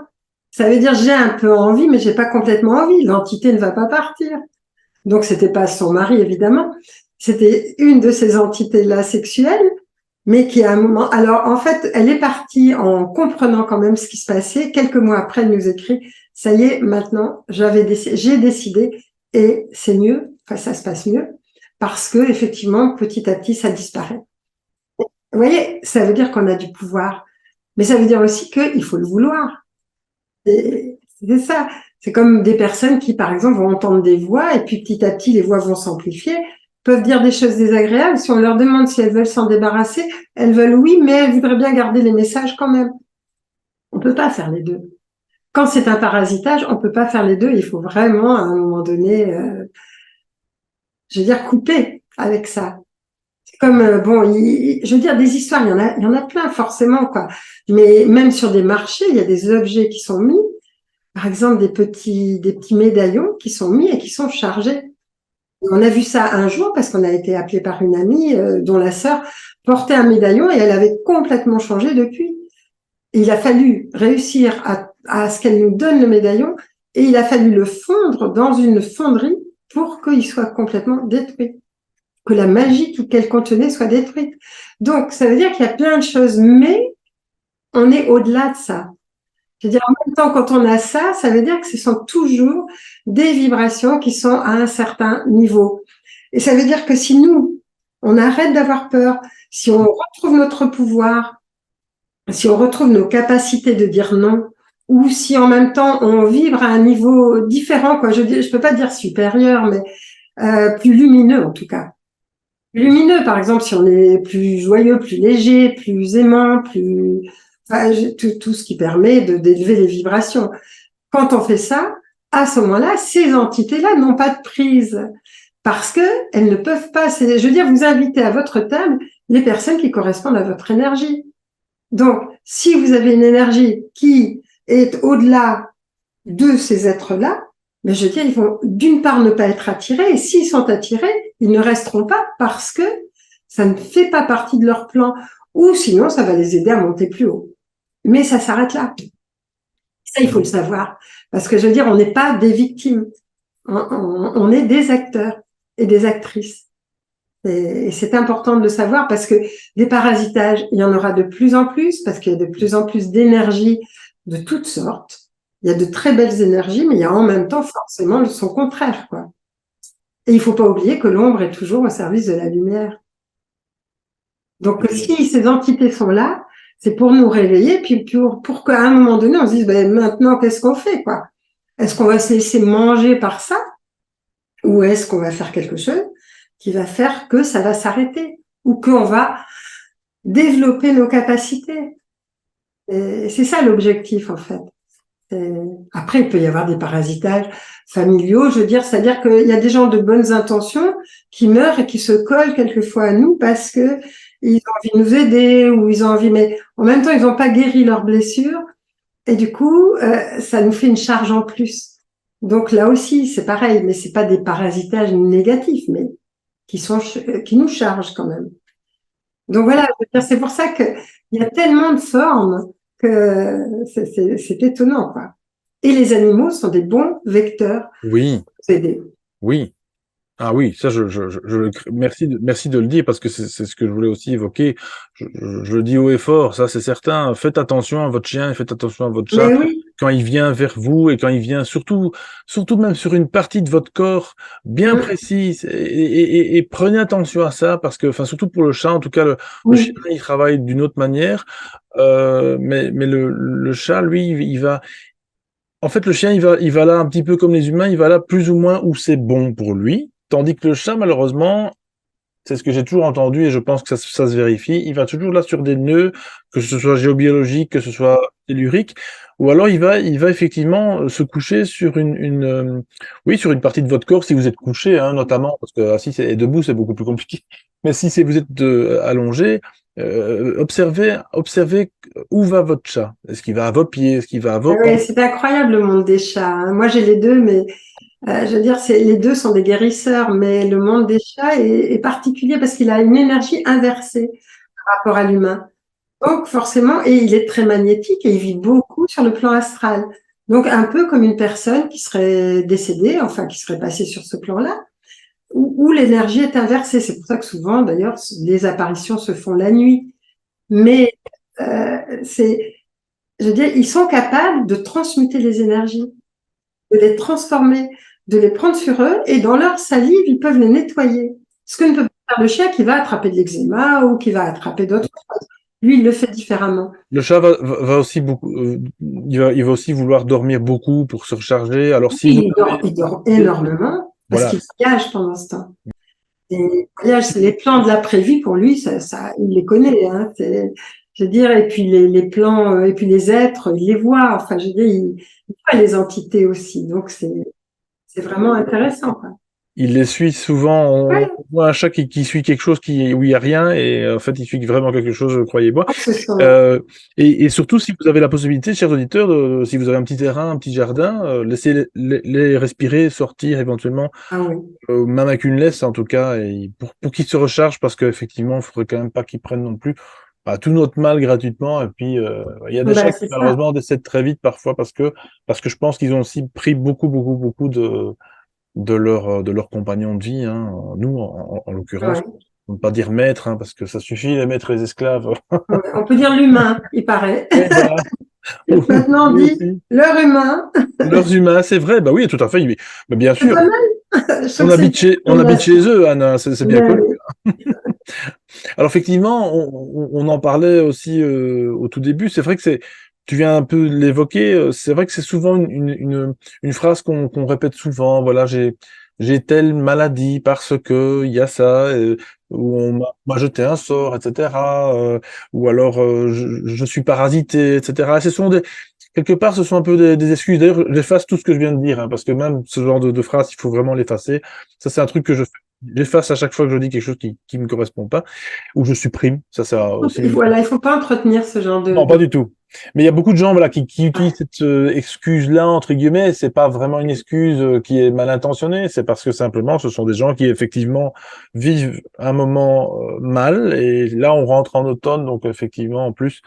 Ça veut dire j'ai un peu envie, mais j'ai pas complètement envie. L'entité ne va pas partir. Donc, c'était pas son mari, évidemment. C'était une de ces entités-là sexuelles, mais qui à un moment, alors, en fait, elle est partie en comprenant quand même ce qui se passait. Quelques mois après, elle nous écrit, ça y est, maintenant, j'ai décidé et c'est mieux. Enfin, ça se passe mieux parce que, effectivement, petit à petit, ça disparaît. Vous voyez, ça veut dire qu'on a du pouvoir, mais ça veut dire aussi qu'il faut le vouloir. Et c'est ça. C'est comme des personnes qui, par exemple, vont entendre des voix et puis petit à petit, les voix vont s'amplifier, peuvent dire des choses désagréables. Si on leur demande si elles veulent s'en débarrasser, elles veulent oui, mais elles voudraient bien garder les messages quand même. On peut pas faire les deux. Quand c'est un parasitage, on peut pas faire les deux. Il faut vraiment, à un moment donné, je veux dire, couper avec ça. C'est comme, bon, je veux dire, des histoires, il y en a plein, forcément, quoi. Mais même sur des marchés, il y a des objets qui sont mis. Par exemple, des petits médaillons qui sont mis et qui sont chargés. On a vu ça un jour parce qu'on a été appelé par une amie dont la sœur portait un médaillon et elle avait complètement changé depuis. Et il a fallu réussir à ce qu'elle nous donne le médaillon et il a fallu le fondre dans une fonderie pour qu'il soit complètement détruit, que la magie qu'elle contenait soit détruite. Donc, ça veut dire qu'il y a plein de choses, mais on est au-delà de ça. Je veux dire, en même temps, quand on a ça, ça veut dire que ce sont toujours des vibrations qui sont à un certain niveau. Et ça veut dire que si nous, on arrête d'avoir peur, si on retrouve notre pouvoir, si on retrouve nos capacités de dire non, ou si en même temps on vibre à un niveau différent, quoi, je peux pas dire supérieur, mais plus lumineux en tout cas. Plus lumineux, par exemple, si on est plus joyeux, plus léger, plus aimant, plus enfin, tout ce qui permet d'élever les vibrations. Quand on fait ça, à ce moment-là, ces entités-là n'ont pas de prise parce que elles ne peuvent pas. Je veux dire, vous invitez à votre table les personnes qui correspondent à votre énergie. Donc, si vous avez une énergie qui est au-delà de ces êtres-là, mais je veux dire, ils vont d'une part ne pas être attirés, et s'ils sont attirés, ils ne resteront pas parce que ça ne fait pas partie de leur plan, ou sinon ça va les aider à monter plus haut. Mais ça s'arrête là. Ça, il faut le savoir. Parce que je veux dire, on n'est pas des victimes. On est des acteurs et des actrices. Et c'est important de le savoir parce que des parasitages, il y en aura de plus en plus parce qu'il y a de plus en plus d'énergie de toutes sortes. Il y a de très belles énergies, mais il y a en même temps forcément son contraire, quoi. Et il faut pas oublier que l'ombre est toujours au service de la lumière. Donc, si ces entités sont là, c'est pour nous réveiller, puis pour qu'à un moment donné, on se dise, ben, maintenant, qu'est-ce qu'on fait, quoi? Est-ce qu'on va se laisser manger par ça? Ou est-ce qu'on va faire quelque chose qui va faire que ça va s'arrêter? Ou qu'on va développer nos capacités? Et c'est ça l'objectif, en fait. Et après, il peut y avoir des parasitages familiaux, je veux dire, c'est-à-dire qu'il y a des gens de bonnes intentions qui meurent et qui se collent quelquefois à nous parce que ils ont envie de nous aider ou ils ont envie, mais en même temps, ils n'ont pas guéri leurs blessures et du coup, ça nous fait une charge en plus. Donc là aussi, c'est pareil, mais c'est pas des parasitages négatifs, mais qui nous chargent quand même. Donc voilà, je veux dire, c'est pour ça qu'il y a tellement de formes que c'est étonnant, quoi. Et les animaux sont des bons vecteurs Oui. pour aider. Oui. Ah oui, ça, merci de le dire parce que c'est ce que je voulais aussi évoquer. Je le dis haut et fort, ça c'est certain. Faites attention à votre chien et faites attention à votre chat Mais oui, quand il vient vers vous et quand il vient surtout même sur une partie de votre corps bien mm, précise et prenez attention à ça parce que, enfin, surtout pour le chat, en tout cas, le chien, oui. il travaille d'une autre manière, mais le chat, lui, en fait, le chien, il va là un petit peu comme les humains, il va là plus ou moins où c'est bon pour lui. Tandis que le chat, malheureusement, c'est ce que j'ai toujours entendu et je pense que ça se vérifie, il va toujours là sur des nœuds, que ce soit géobiologique, que ce soit tellurique, ou alors il va effectivement se coucher sur oui, sur une partie de votre corps si vous êtes couché, hein, notamment, parce que assis et debout, c'est beaucoup plus compliqué. Mais si vous êtes allongé, observez où va votre chat. Est-ce qu'il va à vos pieds? Est-ce qu'il va à Ah vos ouais, hanches? c'est incroyable le monde des chats, hein. Moi, j'ai les deux, mais je veux dire, les deux sont des guérisseurs, mais le monde des chats est particulier parce qu'il a une énergie inversée par rapport à l'humain. Donc, forcément, et il est très magnétique et il vit beaucoup sur le plan astral. Donc, un peu comme une personne qui serait décédée, enfin, qui serait passée sur ce plan-là, où l'énergie est inversée. C'est pour ça que souvent, d'ailleurs, les apparitions se font la nuit. Mais c'est, je veux dire, ils sont capables de transmuter les énergies, de les transformer, de les prendre sur eux, et dans leur salive, ils peuvent les nettoyer. Ce que ne peut pas faire le chien qui va attraper de l'eczéma ou qui va attraper d'autres choses. Lui, il le fait différemment. Le chat va aussi beaucoup, il va aussi vouloir dormir beaucoup pour se recharger. Alors si vous Oui, il dort avez, énormément parce voilà, qu'il voyage pendant ce temps. Et les voyages, les plans de l'après-vie, pour lui, il les connaît, hein. Je veux dire, et puis les plans, et puis les êtres, il les voit. Enfin, je veux dire, il voit les entités aussi. Donc, c'est vraiment intéressant, quoi. il les suit souvent. Ouais, On voit un chat qui suit quelque chose où il y a rien et en fait il suit vraiment quelque chose, croyez-moi. ce sont, Euh, et surtout si vous avez la possibilité, chers auditeurs, si vous avez un petit terrain, un petit jardin, laissez les respirer, sortir éventuellement, ah oui. même avec une laisse en tout cas, et pour qu'ils se rechargent parce qu'effectivement, il faudrait quand même pas qu'ils prennent non plus tout notre mal gratuitement. Et puis il y a des Ben, chats qui c'est ça. malheureusement décèdent très vite parfois parce que je pense qu'ils ont aussi pris beaucoup de leurs compagnons de vie, hein. Nous, en l'occurrence, Ouais. on ne peut pas dire maître, hein, parce que ça suffit, les maîtres et les esclaves. Ouais. On peut dire l'humain, il paraît. Oui, voilà. Maintenant, on Oui dit aussi. leur humain. Leurs humains, c'est vrai, bah oui, tout à fait. Oui. Mais bien C'est sûr, pas mal. Je trouve que c'est on bien. habite chez eux, Anne, hein, c'est bien Ben connu. oui. Alors effectivement, on en parlait aussi au tout début. C'est vrai que tu viens un peu de l'évoquer. C'est vrai que c'est souvent une phrase qu'on répète souvent. Voilà, j'ai telle maladie parce que il y a ça, ou on m'a jeté un sort, etc. Ou alors je suis parasité, etc. Ce sont quelque part, ce sont un peu des excuses. D'ailleurs, j'efface tout ce que je viens de dire, hein, parce que même ce genre de phrase, il faut vraiment l'effacer. Ça, c'est un truc que je fais. J'efface à chaque fois que je dis quelque chose qui me correspond pas, ou je supprime. Ça a aussi une... Voilà, il faut pas entretenir ce genre Non, pas du tout. Mais il y a beaucoup de gens, voilà, qui utilisent cette excuse-là, entre guillemets. C'est pas vraiment une excuse qui est mal intentionnée. C'est parce que simplement, ce sont des gens qui, effectivement, vivent un moment mal. Et là, on rentre en automne. Donc, effectivement, en plus,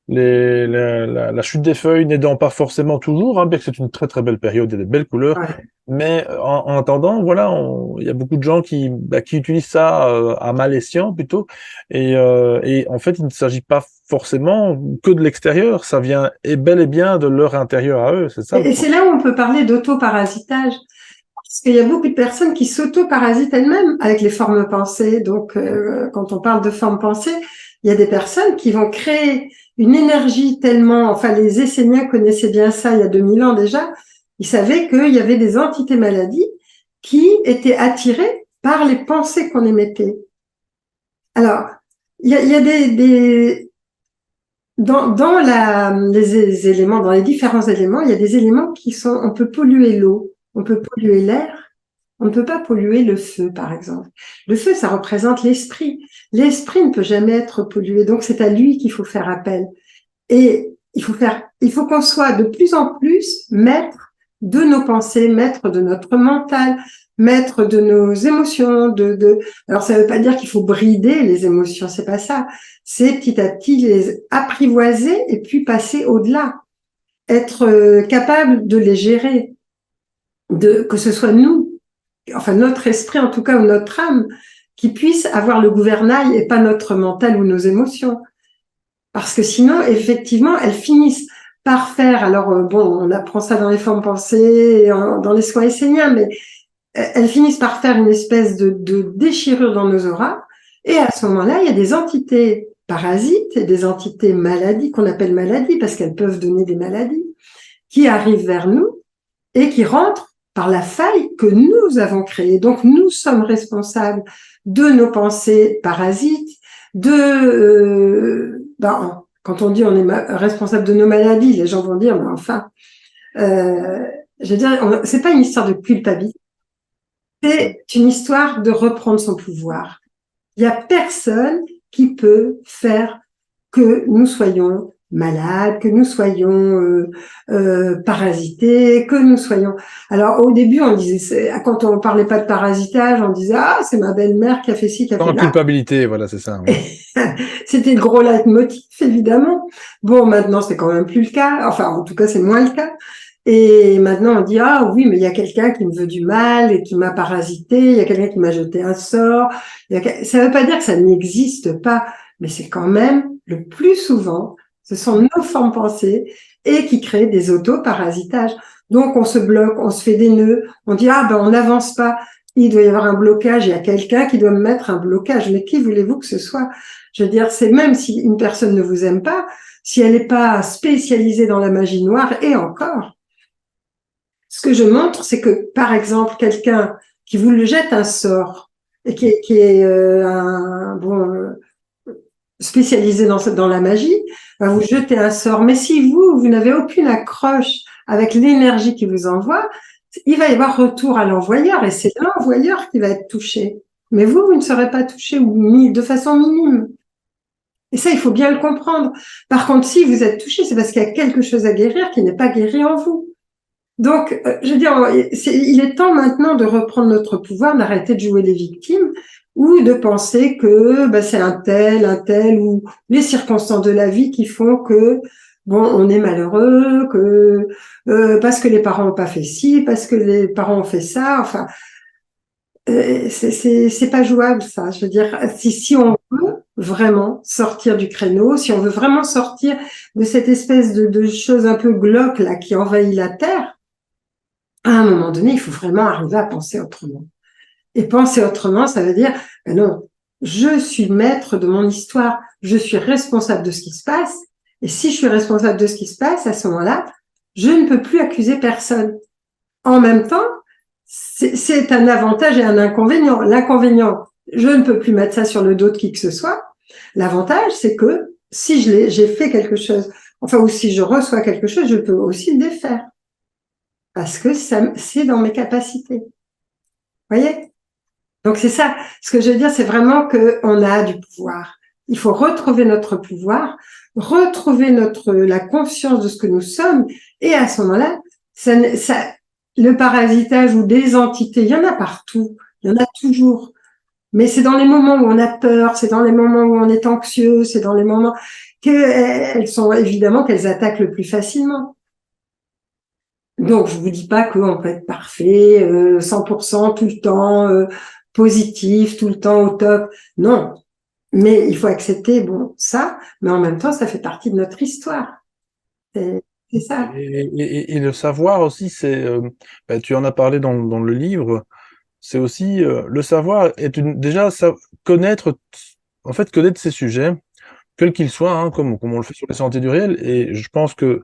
la chute des feuilles n'aidant pas forcément toujours, hein, bien que c'est une très très belle période et des belles couleurs. Ouais. Mais en attendant, voilà, il y a beaucoup de gens qui utilisent ça à mal escient plutôt. Et en fait, il ne s'agit pas forcément que de l'extérieur, ça vient et bel et bien de leur intérieur à eux, c'est ça le Et c'est problème. là où on peut parler d'autoparasitage. Parce qu'il y a beaucoup de personnes qui s'auto-parasitent elles-mêmes avec les formes pensées. Donc, quand on parle de formes pensées, il y a des personnes qui vont créer une énergie tellement... Enfin, les Esséniens connaissaient bien ça il y a 2000 ans déjà. Ils savaient qu'il y avait des entités maladies qui étaient attirées par les pensées qu'on émettait. Alors, il y a les éléments, dans les différents éléments, il y a des éléments qui sont... On peut polluer l'eau, on peut polluer l'air. On ne peut pas polluer le feu, par exemple. Le feu, ça représente l'esprit. L'esprit ne peut jamais être pollué, donc c'est à lui qu'il faut faire appel. Et il faut qu'on soit de plus en plus maître de nos pensées, maître de notre mental, maître de nos émotions. Alors ça ne veut pas dire qu'il faut brider les émotions, c'est pas ça. C'est petit à petit les apprivoiser et puis passer au-delà, être capable de les gérer, que ce soit nous. enfin notre esprit en tout cas, ou notre âme, qui puisse avoir le gouvernail et pas notre mental ou nos émotions. Parce que sinon, effectivement, elles finissent par faire, alors bon, on apprend ça dans les formes pensées, dans les soins esséniens, mais elles finissent par faire une espèce de déchirure dans nos auras, et à ce moment-là, il y a des entités parasites et des entités maladies, qu'on appelle maladies, parce qu'elles peuvent donner des maladies, qui arrivent vers nous et qui rentrent par la faille que nous avons créée. Donc, nous sommes responsables de nos pensées parasites, quand on dit on est responsable de nos maladies, les gens vont dire, mais enfin, je veux dire, c'est pas une histoire de culpabilité, c'est une histoire de reprendre son pouvoir. Il y a personne qui peut faire que nous soyons malades, que nous soyons parasités, que nous soyons... Alors au début, on disait, quand on parlait pas de parasitage, on disait ah c'est ma belle-mère qui a fait ci, qui a fait Sans là. culpabilité, voilà, c'est ça. C'était le gros leitmotiv, évidemment. Bon, maintenant c'est quand même plus le cas. Enfin, en tout cas, c'est moins le cas. Et maintenant, on dit ah oui, mais il y a quelqu'un qui me veut du mal et qui m'a parasité. Il y a quelqu'un qui m'a jeté un sort. Ça veut pas dire que ça n'existe pas, mais c'est quand même le plus souvent. Ce sont nos formes pensées et qui créent des autoparasitages. Donc, on se bloque, on se fait des nœuds, on dit, ah ben, on n'avance pas, il doit y avoir un blocage, il y a quelqu'un qui doit me mettre un blocage. Mais qui voulez-vous que ce soit? Je veux dire, c'est même si une personne ne vous aime pas, si elle n'est pas spécialisée dans la magie noire, et encore. Ce que je montre, c'est que, par exemple, quelqu'un qui vous le jette un sort, et qui est spécialisé dans la magie, va vous jeter un sort. Mais si vous n'avez aucune accroche avec l'énergie qui vous envoie, il va y avoir retour à l'envoyeur et c'est l'envoyeur qui va être touché. Mais vous ne serez pas touché ou de façon minime. Et ça, il faut bien le comprendre. Par contre, si vous êtes touché, c'est parce qu'il y a quelque chose à guérir qui n'est pas guéri en vous. Donc, je veux dire, il est temps maintenant de reprendre notre pouvoir, d'arrêter de jouer les victimes ou de penser que c'est un tel, ou les circonstances de la vie qui font que bon, on est malheureux, que parce que les parents n'ont pas fait ci, parce que les parents ont fait ça. Enfin, c'est pas jouable ça. Je veux dire, si on veut vraiment sortir du créneau, si on veut vraiment sortir de cette espèce de chose un peu glauque là qui envahit la terre, à un moment donné, il faut vraiment arriver à penser autrement. Et penser autrement, ça veut dire, non, je suis maître de mon histoire, je suis responsable de ce qui se passe, et si je suis responsable de ce qui se passe, à ce moment-là, je ne peux plus accuser personne. En même temps, c'est un avantage et un inconvénient. L'inconvénient, je ne peux plus mettre ça sur le dos de qui que ce soit. L'avantage, c'est que si j'ai fait quelque chose, enfin, ou si je reçois quelque chose, je peux aussi le défaire. Parce que c'est dans mes capacités. Vous voyez? Donc c'est ça. Ce que je veux dire, c'est vraiment qu'on a du pouvoir. Il faut retrouver notre pouvoir, retrouver la conscience de ce que nous sommes, et à ce moment-là, le parasitage ou des entités, il y en a partout, il y en a toujours. Mais c'est dans les moments où on a peur, c'est dans les moments où on est anxieux, c'est dans les moments qu'elles sont évidemment qu'elles attaquent le plus facilement. Donc, je vous dis pas qu'on peut être parfait, 100% tout le temps, positif, tout le temps au top. Non. Mais il faut accepter, ça, mais en même temps, ça fait partie de notre histoire. C'est ça. Et le savoir aussi, tu en as parlé dans le livre, c'est aussi, le savoir est déjà connaître, en fait, connaître ces sujets, quels qu'ils soient, hein, comme on le fait sur les sentiers du réel, et je pense que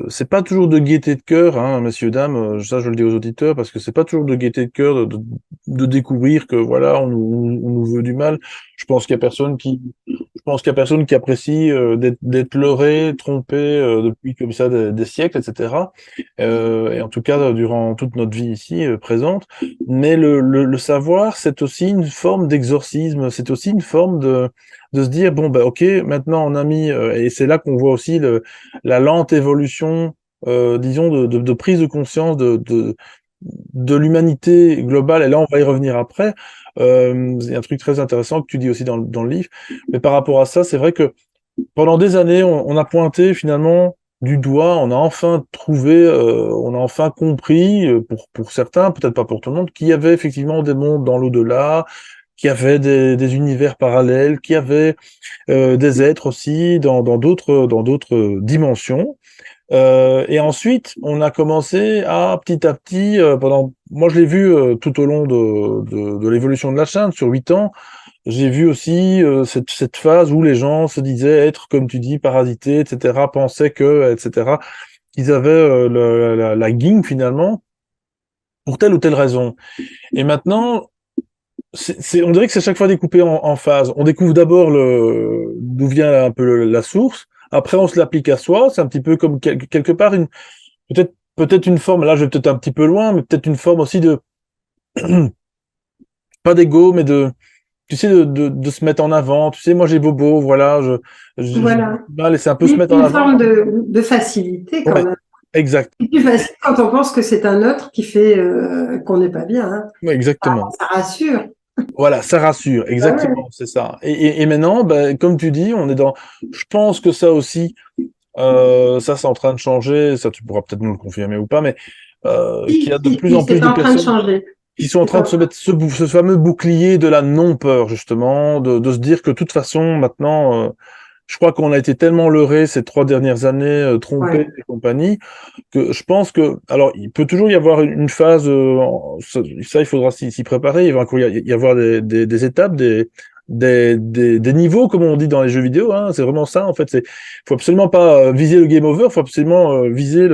c'est pas toujours de gaieté de cœur, hein, messieurs, dames, ça je le dis aux auditeurs, parce que c'est pas toujours de gaieté de cœur de découvrir que voilà, on nous veut du mal. Je pense qu'il y a personne qui apprécie d'être leurré, trompé depuis comme ça des siècles, etc. Et en tout cas durant toute notre vie ici présente. Mais le savoir, c'est aussi une forme d'exorcisme, c'est aussi une forme de se dire bon bah ok, maintenant on a mis et c'est là qu'on voit aussi la lente évolution, disons de prise de conscience de l'humanité globale. Et là on va y revenir après. Il y a un truc très intéressant que tu dis aussi dans le livre. Mais par rapport à ça, c'est vrai que pendant des années on a pointé finalement du doigt, on a enfin trouvé, on a enfin compris, pour certains, peut-être pas pour tout le monde, qu'il y avait effectivement des mondes dans l'au-delà, qu'il y avait des univers parallèles, qu'il y avait des êtres aussi dans d'autres dimensions. Et ensuite, on a commencé à petit, moi je l'ai vu tout au long de l'évolution de la chaîne, sur 8 ans, j'ai vu aussi cette phase où les gens se disaient être, comme tu dis, parasités, etc., pensaient que, etc., qu'ils avaient la guigne finalement, pour telle ou telle raison. Et maintenant, on dirait que c'est chaque fois découpé en phases. On découvre d'abord d'où vient un peu la source, après on se l'applique à soi, c'est un petit peu comme quelque part peut-être une forme, là je vais peut-être un petit peu loin, mais peut-être une forme aussi de, pas d'ego, mais tu sais, de se mettre en avant. Tu sais, moi j'ai bobo, voilà, j'ai du Voilà. mal, et c'est un peu se Oui, mettre en une avant. forme de facilité quand Ouais, même. exact. C'est plus facile quand on pense que c'est un autre qui fait qu'on n'est pas bien, hein. Ouais, exactement. Ça rassure. Voilà, ça rassure, Ah ouais. exactement, c'est ça. Et maintenant, ben, comme tu dis, on est dans. Je pense que ça aussi, ça c'est en train de changer. Ça, tu pourras peut-être nous le confirmer ou pas, mais qu'il y a de plus en C'est plus de en train de personnes changer. qui sont en C'est train de en se train- mettre ce fameux bouclier de la non-peur, justement, de se dire que de toute façon, maintenant, je crois qu'on a été tellement leurrés ces 3 dernières années, trompés Ouais. et compagnie, que je pense que, alors, il peut toujours y avoir une phase, ça, il faudra s'y préparer, il va encore y avoir des étapes, des niveaux, comme on dit dans les jeux vidéo, hein, c'est vraiment ça, en fait, faut absolument pas viser le game over, faut absolument viser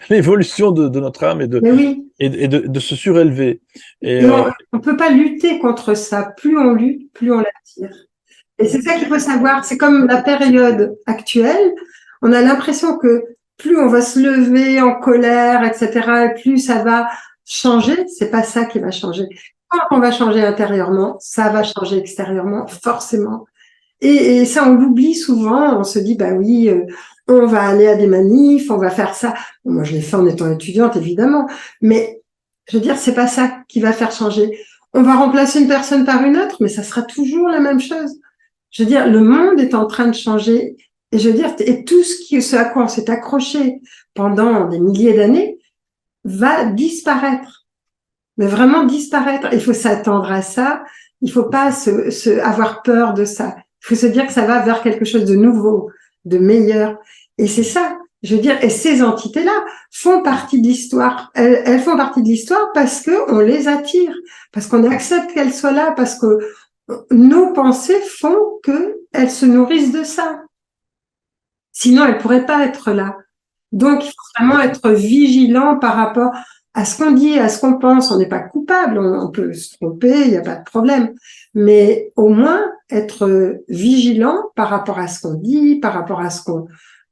l'évolution de notre âme Mais oui. et de se surélever. Et Et on peut pas lutter contre ça. Plus on lutte, plus on l'attire. Et c'est ça qu'il faut savoir. C'est comme la période actuelle. On a l'impression que plus on va se lever en colère, etc., et plus ça va changer. C'est pas ça qui va changer. Quand on va changer intérieurement, ça va changer extérieurement, forcément. Et ça, on l'oublie souvent. On se dit, bah oui, on va aller à des manifs, on va faire ça. Bon, moi, je l'ai fait en étant étudiante, évidemment. Mais je veux dire, c'est pas ça qui va faire changer. On va remplacer une personne par une autre, mais ça sera toujours la même chose. Je veux dire, le monde est en train de changer. Et je veux dire, et tout ce à quoi on s'est accroché pendant des milliers d'années va disparaître. Mais vraiment disparaître. Il faut s'attendre à ça. Il faut pas avoir peur de ça. Il faut se dire que ça va vers quelque chose de nouveau, de meilleur. Et c'est ça. Je veux dire, et ces entités-là font partie de l'histoire. Elles font partie de l'histoire parce que on les attire, parce qu'on accepte qu'elles soient là, parce que nos pensées font qu'elles se nourrissent de ça. Sinon, elles pourraient pas être là. Donc, il faut vraiment être vigilant par rapport à ce qu'on dit, à ce qu'on pense. On n'est pas coupable, on peut se tromper, il n'y a pas de problème. Mais au moins, être vigilant par rapport à ce qu'on dit, par rapport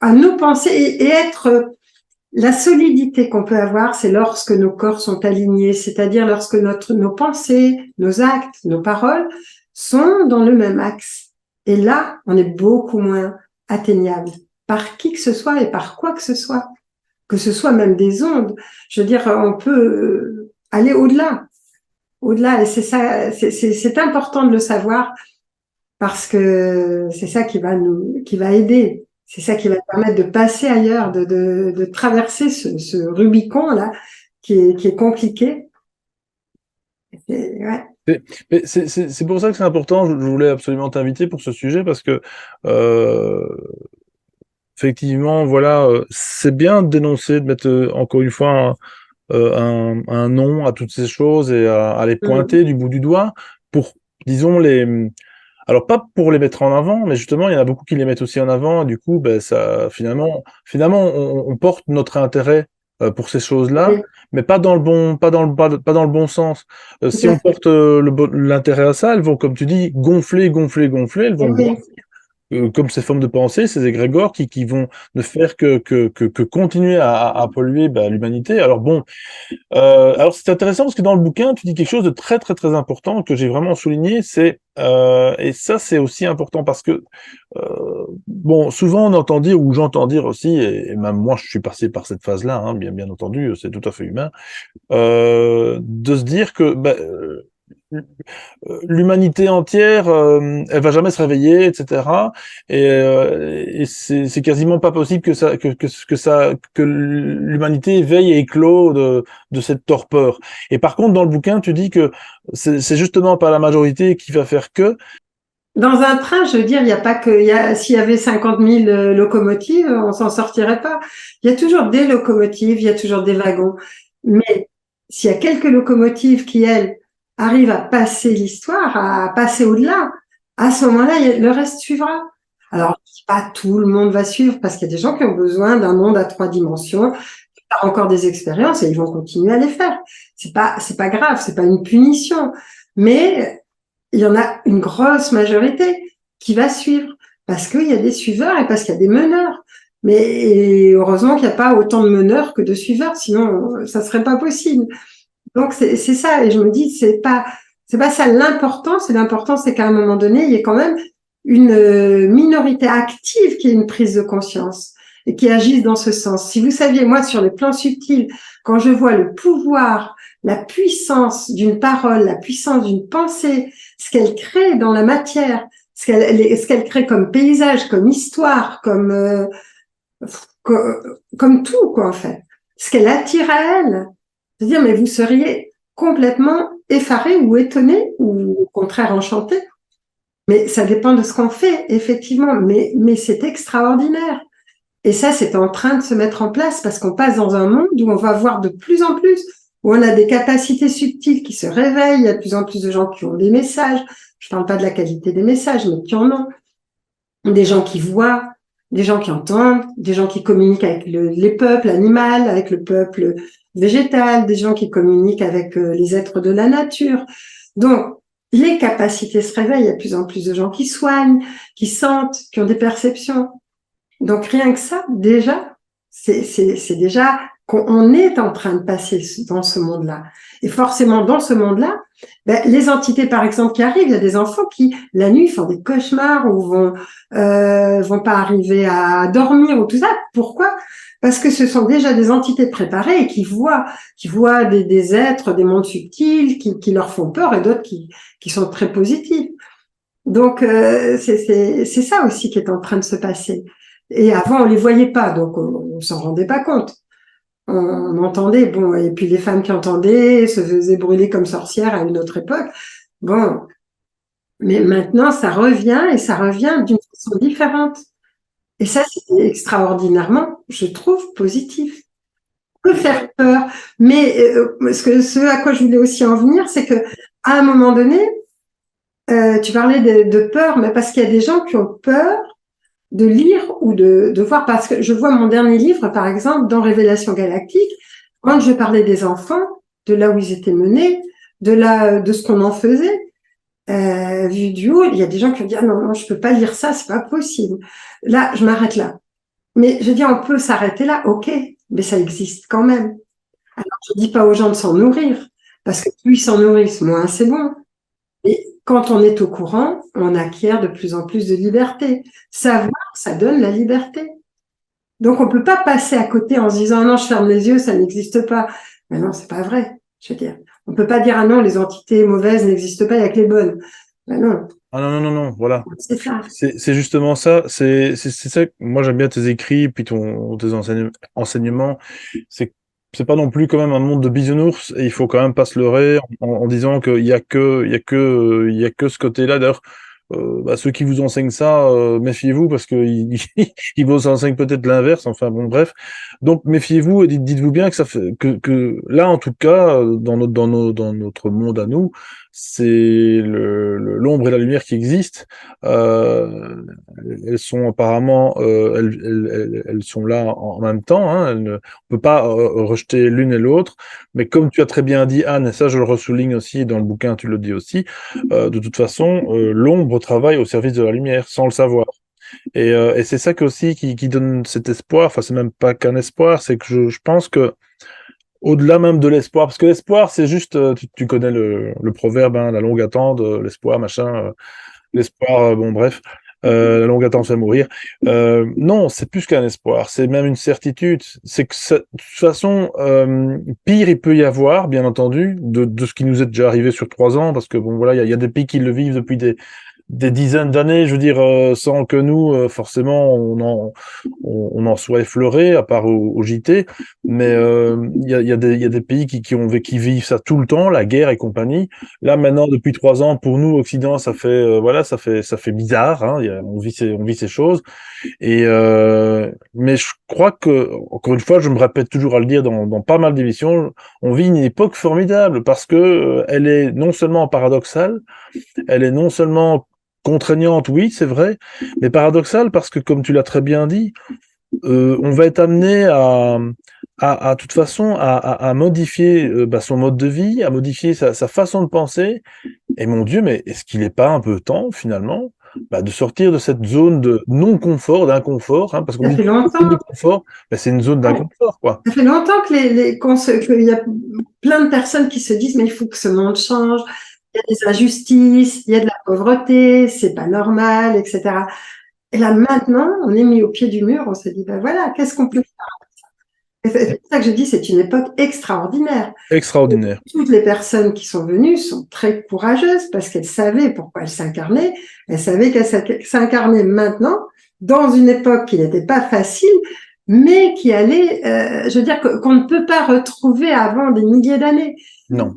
à nos pensées et être la solidité qu'on peut avoir, c'est lorsque nos corps sont alignés, c'est-à-dire lorsque nos pensées, nos actes, nos paroles sont dans le même axe. Et là, on est beaucoup moins atteignable par qui que ce soit et par quoi que ce soit même des ondes. Je veux dire, on peut aller au-delà, au-delà. Et c'est ça, c'est important de le savoir parce que c'est ça qui va aider. C'est ça qui va permettre de passer ailleurs, de traverser ce Rubicon là qui est compliqué. Ouais. c'est pour ça que c'est important. Je voulais absolument t'inviter pour ce sujet parce que euh, effectivement, voilà, c'est bien de dénoncer, de mettre encore une fois un nom à toutes ces choses et à les pointer du bout du doigt pour, disons, alors pas pour les mettre en avant, mais justement, il y en a beaucoup qui les mettent aussi en avant. Et du coup, ben, ça, finalement, on porte notre intérêt pour ces choses-là, Oui, mais pas dans le bon sens. tout Si à on fait. porte l'intérêt à ça, elles vont, comme tu dis, gonfler, gonfler, gonfler. Elles vont Oui, comme ces formes de pensée, ces égrégores qui vont ne faire que continuer à polluer bah, l'humanité. Alors bon, alors c'est intéressant parce que dans le bouquin, tu dis quelque chose de très très très important que j'ai vraiment souligné, c'est et ça c'est aussi important parce que bon, souvent on entend dire ou j'entends dire aussi, et même moi je suis passé par cette phase-là, hein, bien entendu, c'est tout à fait humain, de se dire que bah, l'humanité entière, elle va jamais se réveiller, etc. Et c'est quasiment pas possible que l'humanité veille et éclot de cette torpeur. Et par contre, dans le bouquin, tu dis que c'est justement pas la majorité qui va faire que. Dans un train, je veux dire, il n'y a pas que, s'il y avait 50 000 locomotives, on s'en sortirait pas. Il y a toujours des locomotives, il y a toujours des wagons. Mais s'il y a quelques locomotives qui, elles, arrivent à passer l'histoire, à passer au-delà, à ce moment-là, le reste suivra. Alors, pas tout le monde va suivre parce qu'il y a des gens qui ont besoin d'un monde à 3 dimensions, qui ont encore des expériences et ils vont continuer à les faire. C'est pas grave, c'est pas une punition. Mais il y en a une grosse majorité qui va suivre parce qu'il y a des suiveurs et parce qu'il y a des meneurs. Mais heureusement qu'il n'y a pas autant de meneurs que de suiveurs, sinon ça serait pas possible. Donc c'est ça, et je me dis c'est pas ça l'important. L'important, c'est qu'à un moment donné, il y ait quand même une minorité active qui ait une prise de conscience et qui agisse dans ce sens. Si vous saviez, moi, sur le plan subtil, quand je vois le pouvoir, la puissance d'une parole, la puissance d'une pensée, ce qu'elle crée dans la matière, ce qu'elle crée comme paysage, comme histoire, comme tout, quoi, en fait. Ce qu'elle attire à elle. C'est-à-dire, mais vous seriez complètement effaré ou étonné ou au contraire enchanté. Mais ça dépend de ce qu'on fait, effectivement. Mais c'est extraordinaire. Et ça, c'est en train de se mettre en place parce qu'on passe dans un monde où on va voir de plus en plus, où on a des capacités subtiles qui se réveillent. Il y a de plus en plus de gens qui ont des messages. Je parle pas de la qualité des messages, mais qui en ont. Des gens qui voient, des gens qui entendent, des gens qui communiquent avec les peuples animaux, avec le peuple végétal, des gens qui communiquent avec les êtres de la nature. Donc, les capacités se réveillent. Il y a de plus en plus de gens qui soignent, qui sentent, qui ont des perceptions. Donc, rien que ça, déjà, c'est déjà qu'on est en train de passer dans ce monde-là. Et forcément, dans ce monde-là, ben, les entités, par exemple, qui arrivent, il y a des enfants qui, la nuit, font des cauchemars ou vont pas arriver à dormir ou tout ça. Pourquoi? Parce que ce sont déjà des entités préparées et qui voient des êtres, des mondes subtils qui leur font peur et d'autres qui sont très positifs. Donc, c'est ça aussi qui est en train de se passer. Et avant, on les voyait pas, donc on s'en rendait pas compte. On entendait, bon, et puis les femmes qui entendaient se faisaient brûler comme sorcières à une autre époque. Bon, mais maintenant, ça revient et ça revient d'une façon différente. Et ça, c'est extraordinairement, je trouve, positif. Ça peut faire peur, mais ce à quoi je voulais aussi en venir, c'est que à un moment donné, tu parlais de peur, mais parce qu'il y a des gens qui ont peur de lire ou de voir, parce que je vois mon dernier livre, par exemple, dans Révélation galactique, quand je parlais des enfants, de là où ils étaient menés, de ce qu'on en faisait, vu du haut, il y a des gens qui vont dire ah non, je peux pas lire ça, c'est pas possible. Là, je m'arrête là. Mais je dis on peut s'arrêter là, ok, mais ça existe quand même. Alors je dis pas aux gens de s'en nourrir, parce que plus ils s'en nourrissent, moins c'est bon. Et quand on est au courant, on acquiert de plus en plus de liberté. Savoir, ça donne la liberté. Donc, on peut pas passer à côté en se disant, non, je ferme les yeux, ça n'existe pas. Mais non, c'est pas vrai. Je veux dire, on peut pas dire, ah non, les entités mauvaises n'existent pas, il y a que les bonnes. Ben non. Ah non, non, non, non, voilà. C'est ça. C'est justement ça. C'est ça. Moi, j'aime bien tes écrits, puis tes enseignements. C'est pas non plus quand même un monde de bisounours, et il faut quand même pas se leurrer en disant il y a que ce côté-là. D'ailleurs, ceux qui vous enseignent ça, méfiez-vous parce que ils vous enseignent peut-être l'inverse. Enfin bon, bref. Donc méfiez-vous et dites-vous bien que ça fait que là, en tout cas, dans notre monde à nous, c'est l'ombre et la lumière qui existent. Euh, Elles sont apparemment, elles sont là en même temps. Hein, on peut pas rejeter l'une et l'autre. Mais comme tu as très bien dit, Anne, et ça je le ressouligne aussi dans le bouquin, tu le dis aussi, de toute façon, l'ombre travaille au service de la lumière, sans le savoir. Et c'est ça aussi qui donne cet espoir. Enfin, c'est même pas qu'un espoir, c'est que je pense que au-delà même de l'espoir, parce que l'espoir, c'est juste, tu connais le proverbe, hein, la longue attente, l'espoir, machin, l'espoir, bon bref. la longue attente fait mourir. Non, c'est plus qu'un espoir, c'est même une certitude. C'est que de toute façon, pire il peut y avoir, bien entendu, de ce qui nous est déjà arrivé sur 3 ans, parce que bon voilà, il y a des pays qui le vivent depuis des dizaines d'années, je veux dire, sans que nous, forcément, on en soit effleuré, à part au JT. Mais il y a des pays qui vivent ça tout le temps, la guerre et compagnie. Là, maintenant, depuis 3 ans, pour nous, Occident, ça fait, voilà, ça fait bizarre. Hein, on vit ces choses. Mais je crois que, encore une fois, je me répète toujours à le dire dans pas mal d'émissions, on vit une époque formidable parce que elle est non seulement paradoxale, elle est non seulement contraignante, oui, c'est vrai, mais paradoxale parce que, comme tu l'as très bien dit, on va être amené à toute façon, à modifier son mode de vie, à modifier sa façon de penser. Et mon Dieu, mais est-ce qu'il n'est pas un peu temps, finalement, de sortir de cette zone de non-confort, d'inconfort, hein, parce qu'on Ça dit fait zone de longtemps. confort, c'est une zone Ouais. d'inconfort, quoi. Ça fait longtemps que qu'il y a plein de personnes qui se disent, mais il faut que ce monde change. Il y a des injustices, il y a de la pauvreté, c'est pas normal, etc. Et là, maintenant, on est mis au pied du mur, on se dit, ben voilà, qu'est-ce qu'on peut faire? Et c'est pour ça que je dis, c'est une époque extraordinaire. Extraordinaire. Toutes les personnes qui sont venues sont très courageuses parce qu'elles savaient pourquoi elles s'incarnaient. Elles savaient qu'elles s'incarnaient maintenant dans une époque qui n'était pas facile, mais qui allait, je veux dire, qu'on ne peut pas retrouver avant des milliers d'années. Non.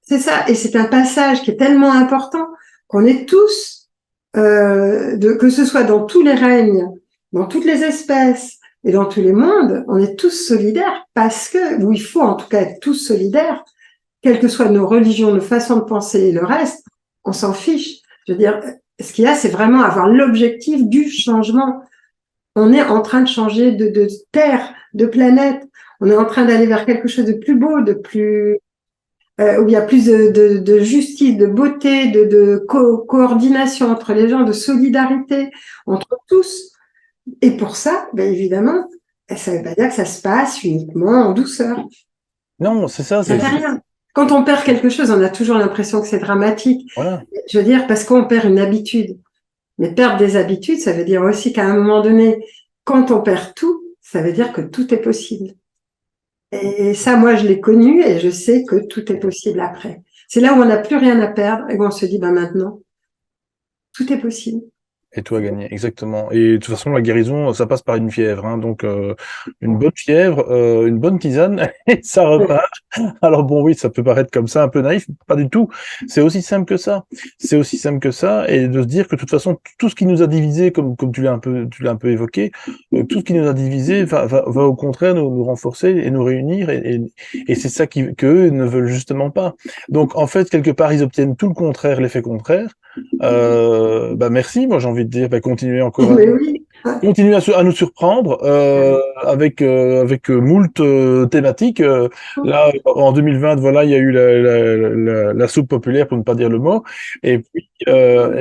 C'est ça. Et c'est un passage qui est tellement important qu'on est tous, que ce soit dans tous les règnes, dans toutes les espèces et dans tous les mondes, on est tous solidaires parce que, ou il faut en tout cas être tous solidaires, quelles que soient nos religions, nos façons de penser et le reste, on s'en fiche. Je veux dire, ce qu'il y a, c'est vraiment avoir l'objectif du changement. On est en train de changer de terre, de planète. On est en train d'aller vers quelque chose de plus beau, de plus où il y a plus de justice, de beauté, de coordination entre les gens, de solidarité entre tous. Et pour ça, ben évidemment, ça ne veut pas dire que ça se passe uniquement en douceur. Non, c'est ça, Ça fait rien. Quand on perd quelque chose, on a toujours l'impression que c'est dramatique. voilà. Je veux dire, parce qu'on perd une habitude. Mais perdre des habitudes, ça veut dire aussi qu'à un moment donné, quand on perd tout, ça veut dire que tout est possible. Et ça, moi, je l'ai connu et je sais que tout est possible après. C'est là où on n'a plus rien à perdre et où on se dit, ben maintenant, tout est possible. Et tout à gagner, exactement. Et de toute façon, la guérison, ça passe par une fièvre, hein, donc une bonne fièvre, une bonne tisane, et ça repart. Alors bon, oui, ça peut paraître comme ça un peu naïf, pas du tout. C'est aussi simple que ça. C'est aussi simple que ça, et de se dire que de toute façon, tout ce qui nous a divisés, comme tu l'as un peu évoqué, tout ce qui nous a divisés va au contraire nous renforcer et nous réunir, et c'est ça qu'eux ne veulent justement pas. Donc en fait, quelque part, ils obtiennent tout le contraire, l'effet contraire. Merci, moi j'ai envie de dire, continuez encore Mais oui. continuez à nous surprendre avec moult thématiques. Là, en 2020, voilà, il y a eu la soupe populaire, pour ne pas dire le mot. Et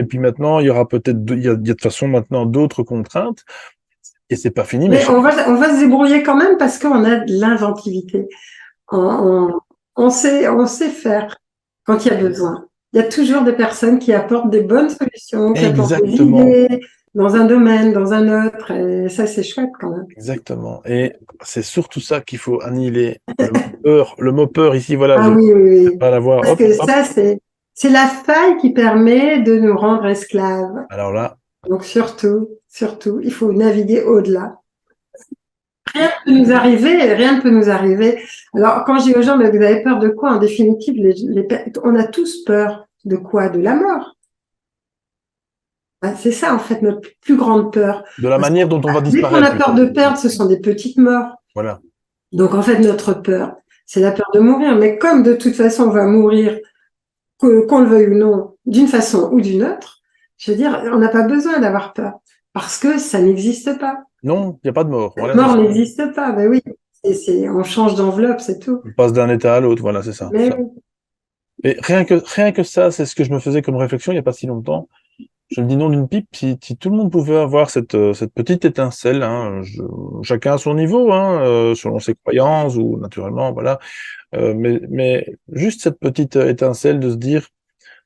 puis maintenant, il y aura peut-être, il y a de toute façon maintenant d'autres contraintes. Et c'est pas fini, Mais on va se débrouiller quand même parce qu'on a de l'inventivité. On sait faire quand il y a besoin. Il y a toujours des personnes qui apportent des bonnes solutions, qui apportent des Exactement. idées dans un domaine, dans un autre. Et ça, c'est chouette quand même. Exactement. Et c'est surtout ça qu'il faut annihiler. Le mot peur ici, voilà, Ah je oui, oui, oui. pas l'avoir. Parce Hop, que hop. ça, c'est la faille qui permet de nous rendre esclaves. Alors là, Donc surtout, il faut naviguer au-delà. Rien ne peut nous arriver, rien ne peut nous arriver. Alors, quand je dis aux gens, mais vous avez peur de quoi? En définitive, on a tous peur de quoi? De la mort. C'est ça, en fait, notre plus grande peur. de la manière dont on va Dès qu'on disparaître. a peur de perdre, ce sont des petites morts. Voilà. Donc, en fait, notre peur, c'est la peur de mourir. Mais comme de toute façon, on va mourir, qu'on le veuille ou non, d'une façon ou d'une autre, je veux dire, on n'a pas besoin d'avoir peur. Parce que ça n'existe pas. Non, il n'y a pas de mort. La Voilà, mort c'est ça. n'existe pas, ben oui. On change d'enveloppe, c'est tout. On passe d'un état à l'autre, voilà, c'est ça. Mais oui. Et rien que ça, c'est ce que je me faisais comme réflexion il n'y a pas si longtemps. Je me dis non d'une pipe, si tout le monde pouvait avoir cette petite étincelle, hein, chacun à son niveau, hein, selon ses croyances ou naturellement, voilà. Mais juste cette petite étincelle de se dire,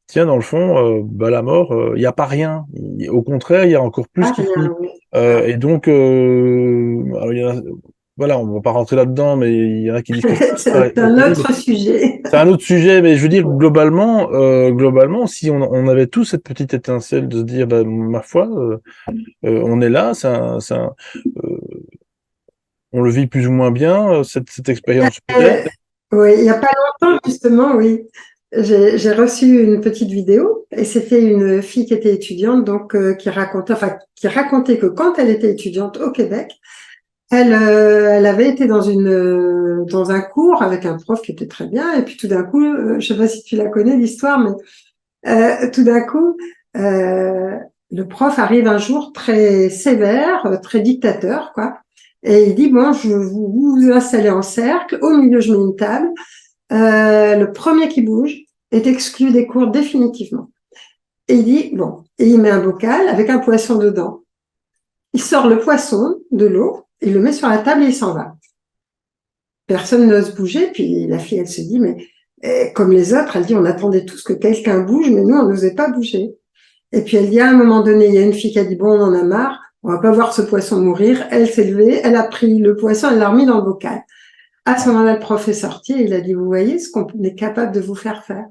tiens, dans le fond, la mort, il n'y a pas rien. Au contraire, il y a encore plus Ah, qu'ici. rien, oui. Ouais. Et donc, alors, voilà, on va pas rentrer là-dedans, mais il y en a qui disent que C'est un oui, autre sujet. c'est un autre sujet, mais je veux dire, globalement, si on avait tous cette petite étincelle de se dire, bah, ma foi, on est là, euh, on le vit plus ou moins bien, cette expérience humaine. Euh, oui, il n'y a pas longtemps, justement, oui. J'ai reçu une petite vidéo et c'était une fille qui était étudiante, donc qui racontait que quand elle était étudiante au Québec, elle avait été dans un cours avec un prof qui était très bien, et puis tout d'un coup, je sais pas si tu la connais l'histoire, mais tout d'un coup, euh, le prof arrive un jour très sévère, très dictateur, quoi. Et il dit, bon, vous vous installez en cercle, au milieu, je mets une table. Le premier qui bouge est exclu des cours définitivement. Et il dit, bon, et il met un bocal avec un poisson dedans. Il sort le poisson de l'eau, il le met sur la table et il s'en va. Personne n'ose bouger, puis la fille, elle se dit, mais comme les autres, elle dit, on attendait tous que quelqu'un bouge, mais nous, on n'osait pas bouger. Et puis elle dit, à un moment donné, il y a une fille qui a dit, bon, on en a marre, on va pas voir ce poisson mourir. Elle s'est levée, elle a pris le poisson, elle l'a remis dans le bocal. À ce moment-là, le prof est sorti et il a dit, vous voyez ce qu'on est capable de vous faire faire.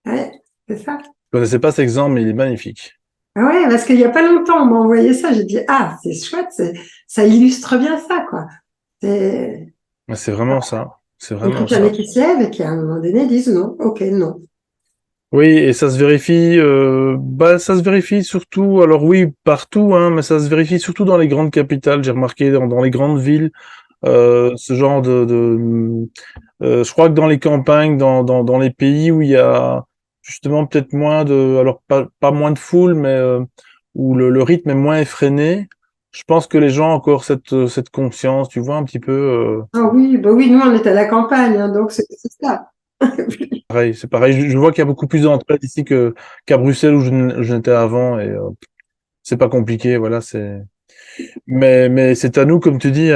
Ouais, c'est ça. Je connaissais pas cet exemple, mais il est magnifique. Ah ouais, parce qu'il y a pas longtemps, on m'a envoyé ça, j'ai dit, ah, c'est chouette, ça illustre bien ça, quoi. C'est Mais c'est vraiment ça. C'est et puis vraiment il y en a ça. qui se lèvent et qui, à un moment donné, disent non, ok, non. Oui, et ça se vérifie, ça se vérifie surtout, alors oui, partout, hein, mais ça se vérifie surtout dans les grandes capitales. J'ai remarqué dans les grandes villes, ce genre je crois que dans les campagnes, dans les pays où il y a justement peut-être moins alors pas moins de foule, mais où le rythme est moins effréné, je pense que les gens ont encore cette conscience, tu vois, un petit peu, Ah oui, bah oui, nous on est à la campagne, hein, donc c'est ça. pareil, c'est pareil. Je vois qu'il y a beaucoup plus d'entraide ici qu'à Bruxelles où je n'étais avant et c'est pas compliqué, voilà, mais c'est à nous, comme tu dis,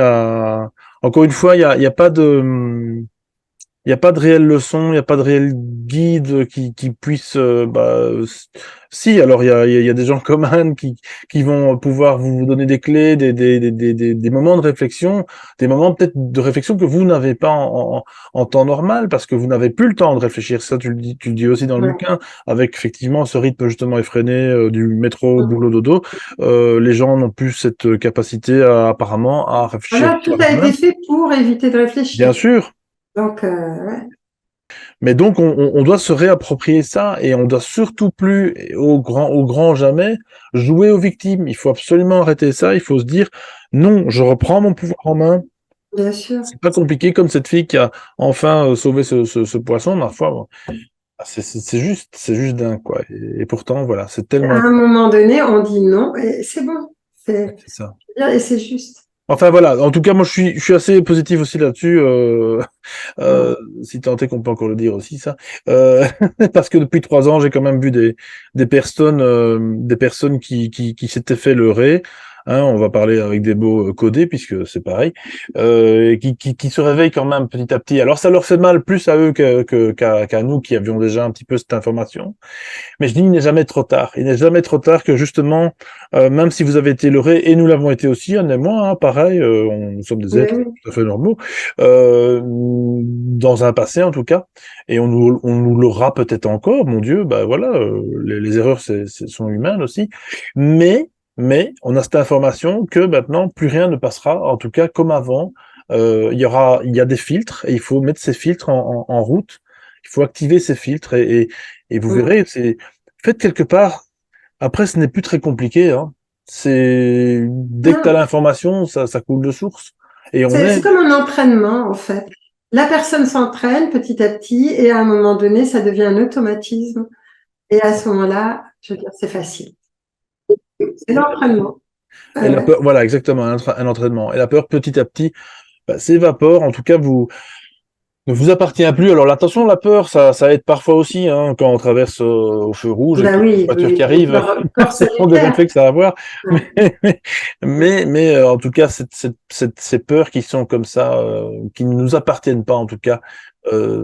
encore une fois, il y a pas il n'y a pas de réelle leçon, il n'y a pas de réel guide qui puisse. Si, alors il y a des gens comme Anne qui vont pouvoir vous donner des clés, des moments de réflexion, des moments peut-être de réflexion que vous n'avez pas en temps normal parce que vous n'avez plus le temps de réfléchir. Ça, tu le dis aussi dans le Ouais. bouquin, avec effectivement ce rythme justement effréné du métro, boulot, dodo. Les gens n'ont plus cette capacité apparemment à réfléchir Voilà, tout par a été eux-mêmes. fait pour éviter de Bien réfléchir. sûr. Donc, ouais. Mais donc, on doit se réapproprier ça et on doit surtout plus, au grand jamais, jouer aux victimes. Il faut absolument arrêter ça. Il faut se dire, non, je reprends mon pouvoir en main. Bien sûr. C'est pas compliqué comme cette fille qui a enfin sauvé ce poisson. Ma foi, bon, c'est juste dingue, quoi. Et pourtant, voilà, c'est À tellement, un moment donné, on dit non et c'est bon. C'est c'est ça. bien et c'est juste. Enfin voilà, en tout cas moi je suis assez positif aussi là-dessus, Ouais. si tant est qu'on peut encore le dire aussi ça, parce que depuis 3 ans j'ai quand même vu des personnes qui s'étaient fait leurrer, hein, on va parler avec des mots codés puisque c'est pareil, et qui se réveillent quand même petit à petit. Alors ça leur fait mal plus à eux qu'à nous qui avions déjà un petit peu cette information. Mais je dis, il n'est jamais trop tard. Il n'est jamais trop tard que justement, même si vous avez été leurré, et nous l'avons été aussi, Anne et moi, hein, pareil, nous sommes des Mais êtres oui. tout à fait normaux, dans un passé en tout cas, et on nous l'aura peut-être encore, mon Dieu, bah voilà, les erreurs sont humaines aussi, mais, mais on a cette information que maintenant, plus rien ne passera, en tout cas comme avant, il y a des filtres, et il faut mettre ces filtres en route, il faut activer ces filtres, et vous Mm. verrez, faites quelque part. Après, ce n'est plus très compliqué, hein. Dès que tu as Non, l'information, ça coule de source. Et on c'est est, comme un entraînement en fait. La personne s'entraîne petit à petit et à un moment donné, ça devient un automatisme. Et à ce moment-là, je veux dire, c'est facile. C'est l'entraînement. et la Ouais. peur, voilà, exactement, un entraînement. Et la peur, petit à petit, s'évapore. En tout cas, ne vous appartient plus. Alors, l'attention, la peur, ça aide parfois aussi, hein, quand on traverse au feu rouge et Ben qu'il y a une oui, voiture oui, qui oui. arrive. Peur Ce sont des solitaire. réflexes à avoir. Mais, Ouais. mais en tout cas, ces peurs qui sont comme ça, qui ne nous appartiennent pas, en tout cas,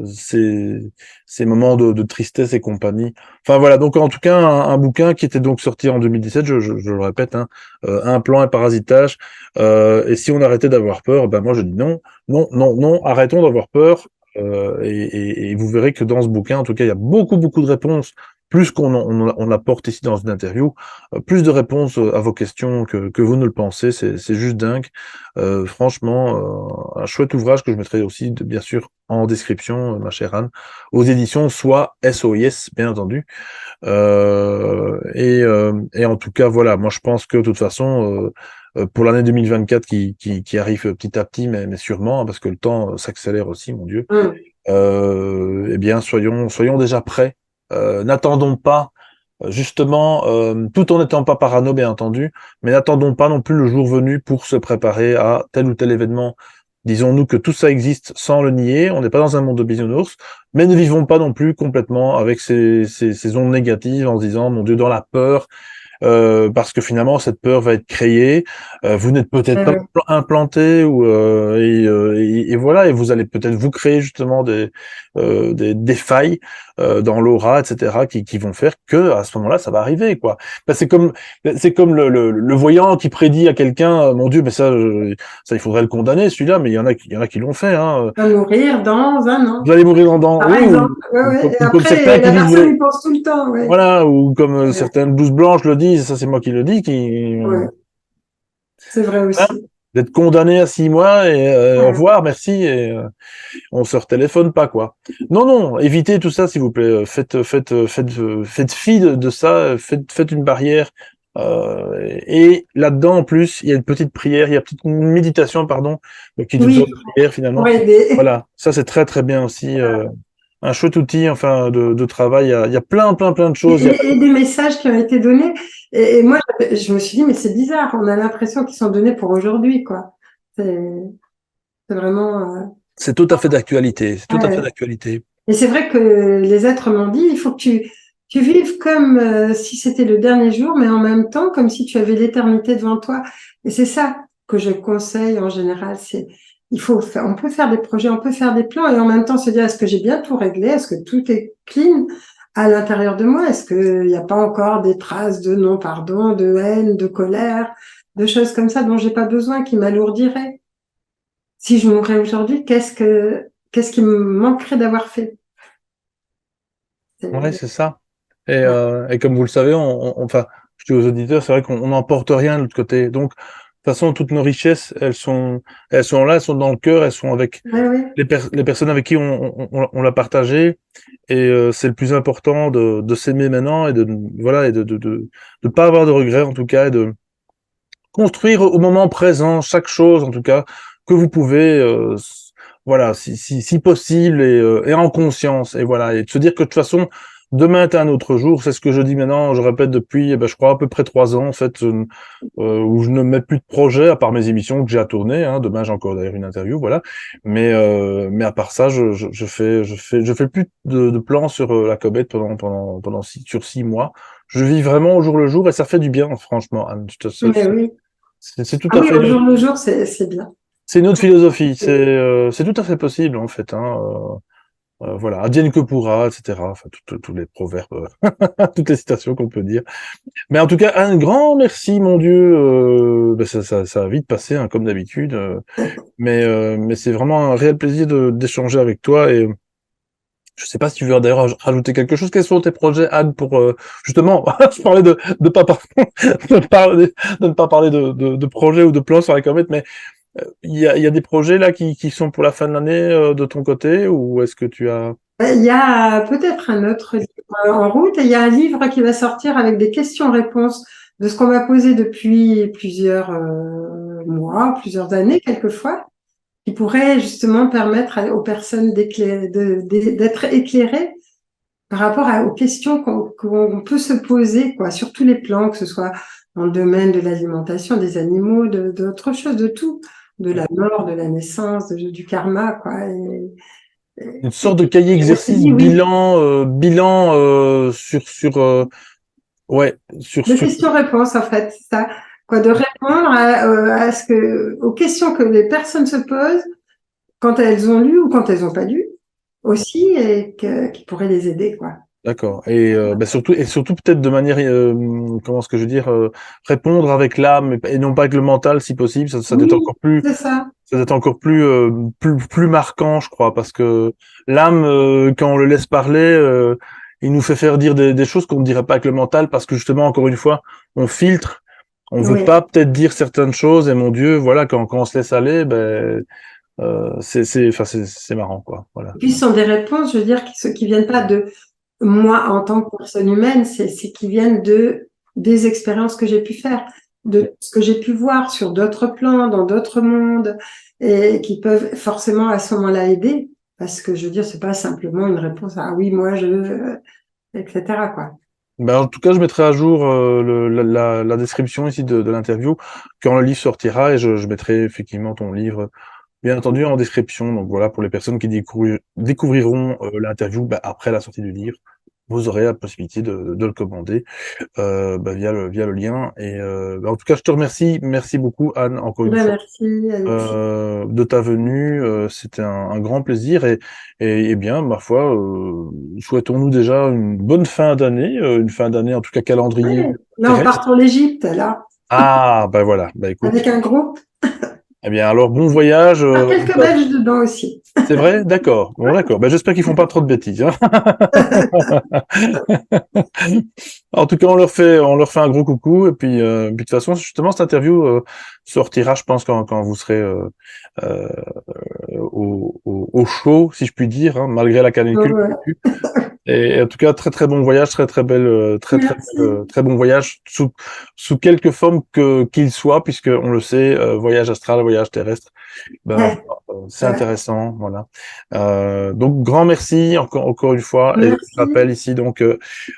ces moments de tristesse et compagnie. Enfin voilà, donc en tout cas un bouquin qui était donc sorti en 2017, je le répète, hein, Un plan et parasitage. Et si on arrêtait d'avoir peur, ben moi je dis non, non, non, non, arrêtons d'avoir peur. Et vous verrez que dans ce bouquin, en tout cas, il y a beaucoup, beaucoup de réponses, plus on apporte ici dans une interview, plus de réponses à vos questions que vous ne le pensez. C'est juste dingue. Franchement, un chouette ouvrage que je mettrai aussi, bien sûr, en description, ma chère Anne, aux éditions soit SOS, bien entendu. Et en tout cas, voilà, moi je pense que de toute façon, pour l'année 2024 qui arrive petit à petit, mais sûrement, hein, parce que le temps s'accélère aussi, mon Dieu, Hum. eh bien, soyons déjà prêts. N'attendons pas, justement, tout en n'étant pas parano, bien entendu, mais n'attendons pas non plus le jour venu pour se préparer à tel ou tel événement. Disons-nous que tout ça existe sans le nier, on n'est pas dans un monde de bisounours, mais ne vivons pas non plus complètement avec ces ondes négatives en se disant, mon Dieu, dans la peur, parce que finalement cette peur va être créée. Vous n'êtes peut-être pas Ouais. implanté et voilà, et vous allez peut-être vous créer justement des failles dans l'aura, etc., qui vont faire que à ce moment-là ça va arriver, quoi. Ben, c'est comme le voyant qui prédit à quelqu'un, mon Dieu, mais ça il faudrait le condamner celui-là, mais il y en a qui l'ont fait, hein. Va mourir dans un Vous an, allez mourir dans par oui, exemple. Ouais, ou ouais. comme, Et ou comme certains après, qui la disent personne y pense tout le temps. Ouais. voilà, ou comme Ouais. certaines blouses blanches le disent, ça c'est moi qui le dis, qui Ouais. C'est vrai voilà, aussi. d'être condamné à 6 mois et au Ouais. revoir, merci, et on se retéléphone pas, quoi. Non, non, évitez tout ça, s'il vous plaît. Faites fi de ça, faites une barrière. Et là-dedans, en plus, il y a une petite prière, il y a une petite méditation, pardon, qui est une sorte Oui, de prière pour finalement. aider. Voilà, ça c'est très très bien aussi. Un chouette outil, enfin, de travail. Il y a plein, plein, plein de choses. Et des messages qui ont été donnés. Et moi, je me suis dit, mais c'est bizarre, on a l'impression qu'ils sont donnés pour aujourd'hui, quoi. C'est vraiment. C'est tout à fait d'actualité. C'est tout à fait Ouais. d'actualité. Et c'est vrai que les êtres m'ont dit, il faut que tu vives comme si c'était le dernier jour, mais en même temps, comme si tu avais l'éternité devant toi. Et c'est ça que je conseille en général, c'est on peut faire des projets, on peut faire des plans et en même temps se dire, est-ce que j'ai bien tout réglé? Est-ce que tout est clean à l'intérieur de moi? Est-ce qu'il n'y a pas encore des traces de non-pardon, de haine, de colère, de choses comme ça dont j'ai pas besoin, qui m'alourdiraient? Si je mourais aujourd'hui, qu'est-ce qui me manquerait d'avoir fait? Ouais, C'est- c'est ça. Et, ouais. comme vous le savez, enfin, je dis aux auditeurs, c'est vrai qu'on n'emporte rien de l'autre côté. Donc, de toute façon, toutes nos richesses, elles sont là, elles sont dans le cœur, elles sont avec Ouais, ouais. les personnes avec qui on l'a partagé. Et c'est le plus important de s'aimer maintenant et voilà, et de pas avoir de regrets en tout cas, et de construire au moment présent chaque chose en tout cas que vous pouvez, voilà, si possible, et en conscience, et voilà, et de se dire que de toute façon demain est un autre jour. C'est ce que je dis maintenant, je répète depuis, je crois à peu près 3 ans en fait, où je ne mets plus de projet à part mes émissions que j'ai à tourner, hein. Demain j'ai encore d'ailleurs une interview, voilà, mais à part ça, je fais plus de plans sur la comète pendant sur 6 mois. Je vis vraiment au jour le jour et ça fait du bien, franchement, Anne. Mais oui. C'est tout Ah à oui, fait au jour le jour, c'est bien. c'est une autre philosophie. C'est tout à fait possible en fait, hein. Voilà, advienne que pourra, etc. Enfin, tous les proverbes, toutes les citations qu'on peut dire. Mais en tout cas, un grand merci, mon Dieu. Ça a vite passé, hein, comme d'habitude. Mais c'est vraiment un réel plaisir d'échanger avec toi. Et je sais pas si tu veux d'ailleurs rajouter quelque chose. Quels sont tes projets, Anne, pour justement, je parlais de pas de ne pas parler de projets ou de plans sur la comète, mais il y a des projets là qui sont pour la fin de l'année de ton côté, ou est-ce que tu as... Il y a peut-être un autre livre en route et il y a un livre qui va sortir avec des questions-réponses de ce qu'on m'a posé depuis plusieurs mois, plusieurs années quelquefois, qui pourrait justement permettre aux personnes d'être éclairées par rapport aux questions qu'on peut se poser, quoi, sur tous les plans, que ce soit dans le domaine de l'alimentation, des animaux, d'autres choses, de tout, de la mort, de la naissance, du karma, quoi. Une sorte de cahier Je me suis exercice dit oui, bilan sur ouais, de sur questions-réponses en fait, c'est ça, quoi, de répondre aux questions que les personnes se posent quand elles ont lu ou quand elles n'ont pas lu, aussi et qui pourrait les aider, quoi. D'accord. Et surtout peut-être de manière, comment est-ce que je veux dire, répondre avec l'âme et non pas avec le mental, si possible. Ça doit être Oui, encore plus, c'est ça. ça doit être encore plus marquant, je crois, parce que l'âme, quand on le laisse parler, il nous fait faire dire des choses qu'on ne dirait pas avec le mental, parce que justement, encore une fois, on filtre, on veut Oui. pas peut-être dire certaines choses. Et mon Dieu, voilà, quand on se laisse aller, enfin, c'est marrant, quoi. Voilà. Et puis, ce sont des réponses, je veux dire, qui viennent pas de moi en tant que personne humaine, c'est qui viennent des expériences que j'ai pu faire, de ce que j'ai pu voir sur d'autres plans, dans d'autres mondes, et qui peuvent forcément à ce moment-là aider, parce que je veux dire, c'est pas simplement une réponse à ah oui, moi etc. quoi. Ben, en tout cas, je mettrai à jour la description ici de l'interview quand le livre sortira et je mettrai effectivement ton livre, bien entendu, en description. Donc voilà, pour les personnes qui découvriront l'interview après la sortie du livre, vous aurez la possibilité de le commander via le lien. Et en tout cas, je te remercie. Merci beaucoup, Anne, encore une Ben, fois, merci, Alexis. de ta venue. C'était un grand plaisir et bien, ma foi, souhaitons-nous déjà une bonne fin d'année, une fin d'année en tout cas calendrier Ouais. Là, on part terrestre. pour l'Égypte, là, Ah, ben voilà, ben écoute. avec un groupe. Eh bien, alors bon voyage. Il y a quelques Belges dedans aussi. C'est vrai? D'accord. Bon, d'accord. Ben, j'espère qu'ils font pas trop de bêtises, hein. En tout cas, on leur fait un gros coucou. Et puis de toute façon, justement, cette interview sortira, je pense, quand vous serez euh, au chaud, si je puis dire, hein, malgré la canicule qu'on Ouais. a eue. Et en tout cas, très très bon voyage, très très belle, Merci. très bon voyage sous quelque forme qu'il soit, puisque on le sait, voyage astral, voyage terrestre, ben Ouais. c'est Ouais. intéressant, voilà. Donc grand merci encore une fois, et je Merci. rappelle ici donc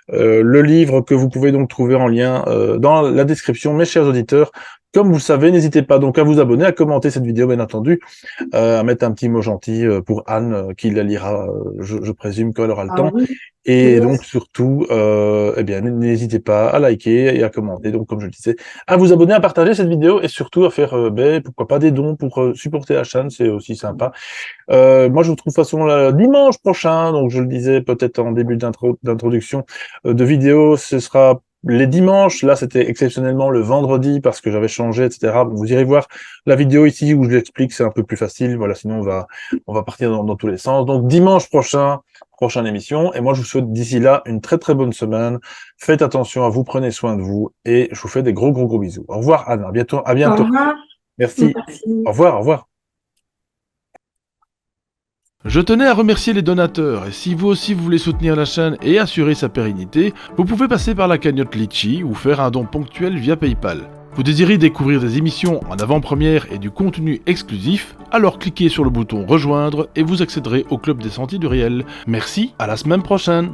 le livre que vous pouvez donc trouver en lien dans la description, mes chers auditeurs. Comme vous le savez, n'hésitez pas donc à vous abonner, à commenter cette vidéo, bien entendu, à mettre un petit mot gentil pour Anne, qui la lira, je présume qu'elle aura le Ah temps. oui, Et bien donc sûr. surtout, eh bien, n'hésitez pas à liker et à commenter. Donc comme je le disais, à vous abonner, à partager cette vidéo et surtout à faire, pourquoi pas des dons pour supporter la chaîne, c'est aussi sympa. Moi, je vous trouve de toute façon dimanche prochain. Donc je le disais peut-être en début d'introduction de vidéo, ce sera les dimanches. Là, c'était exceptionnellement le vendredi parce que j'avais changé, etc. Bon, vous irez voir la vidéo ici où je l'explique, c'est un peu plus facile. Voilà, sinon on va partir dans tous les sens. Donc dimanche prochain, prochaine émission. Et moi, je vous souhaite d'ici là une très très bonne semaine. Faites attention à vous, prenez soin de vous et je vous fais des gros gros gros bisous. Au revoir, Anne. À bientôt. À Au bientôt. revoir. Merci. Au Merci. revoir. Au revoir. Je tenais à remercier les donateurs, et si vous aussi vous voulez soutenir la chaîne et assurer sa pérennité, vous pouvez passer par la cagnotte Litchi ou faire un don ponctuel via PayPal. Vous désirez découvrir des émissions en avant-première et du contenu exclusif, alors cliquez sur le bouton rejoindre et vous accéderez au club des sentiers du réel. Merci, à la semaine prochaine.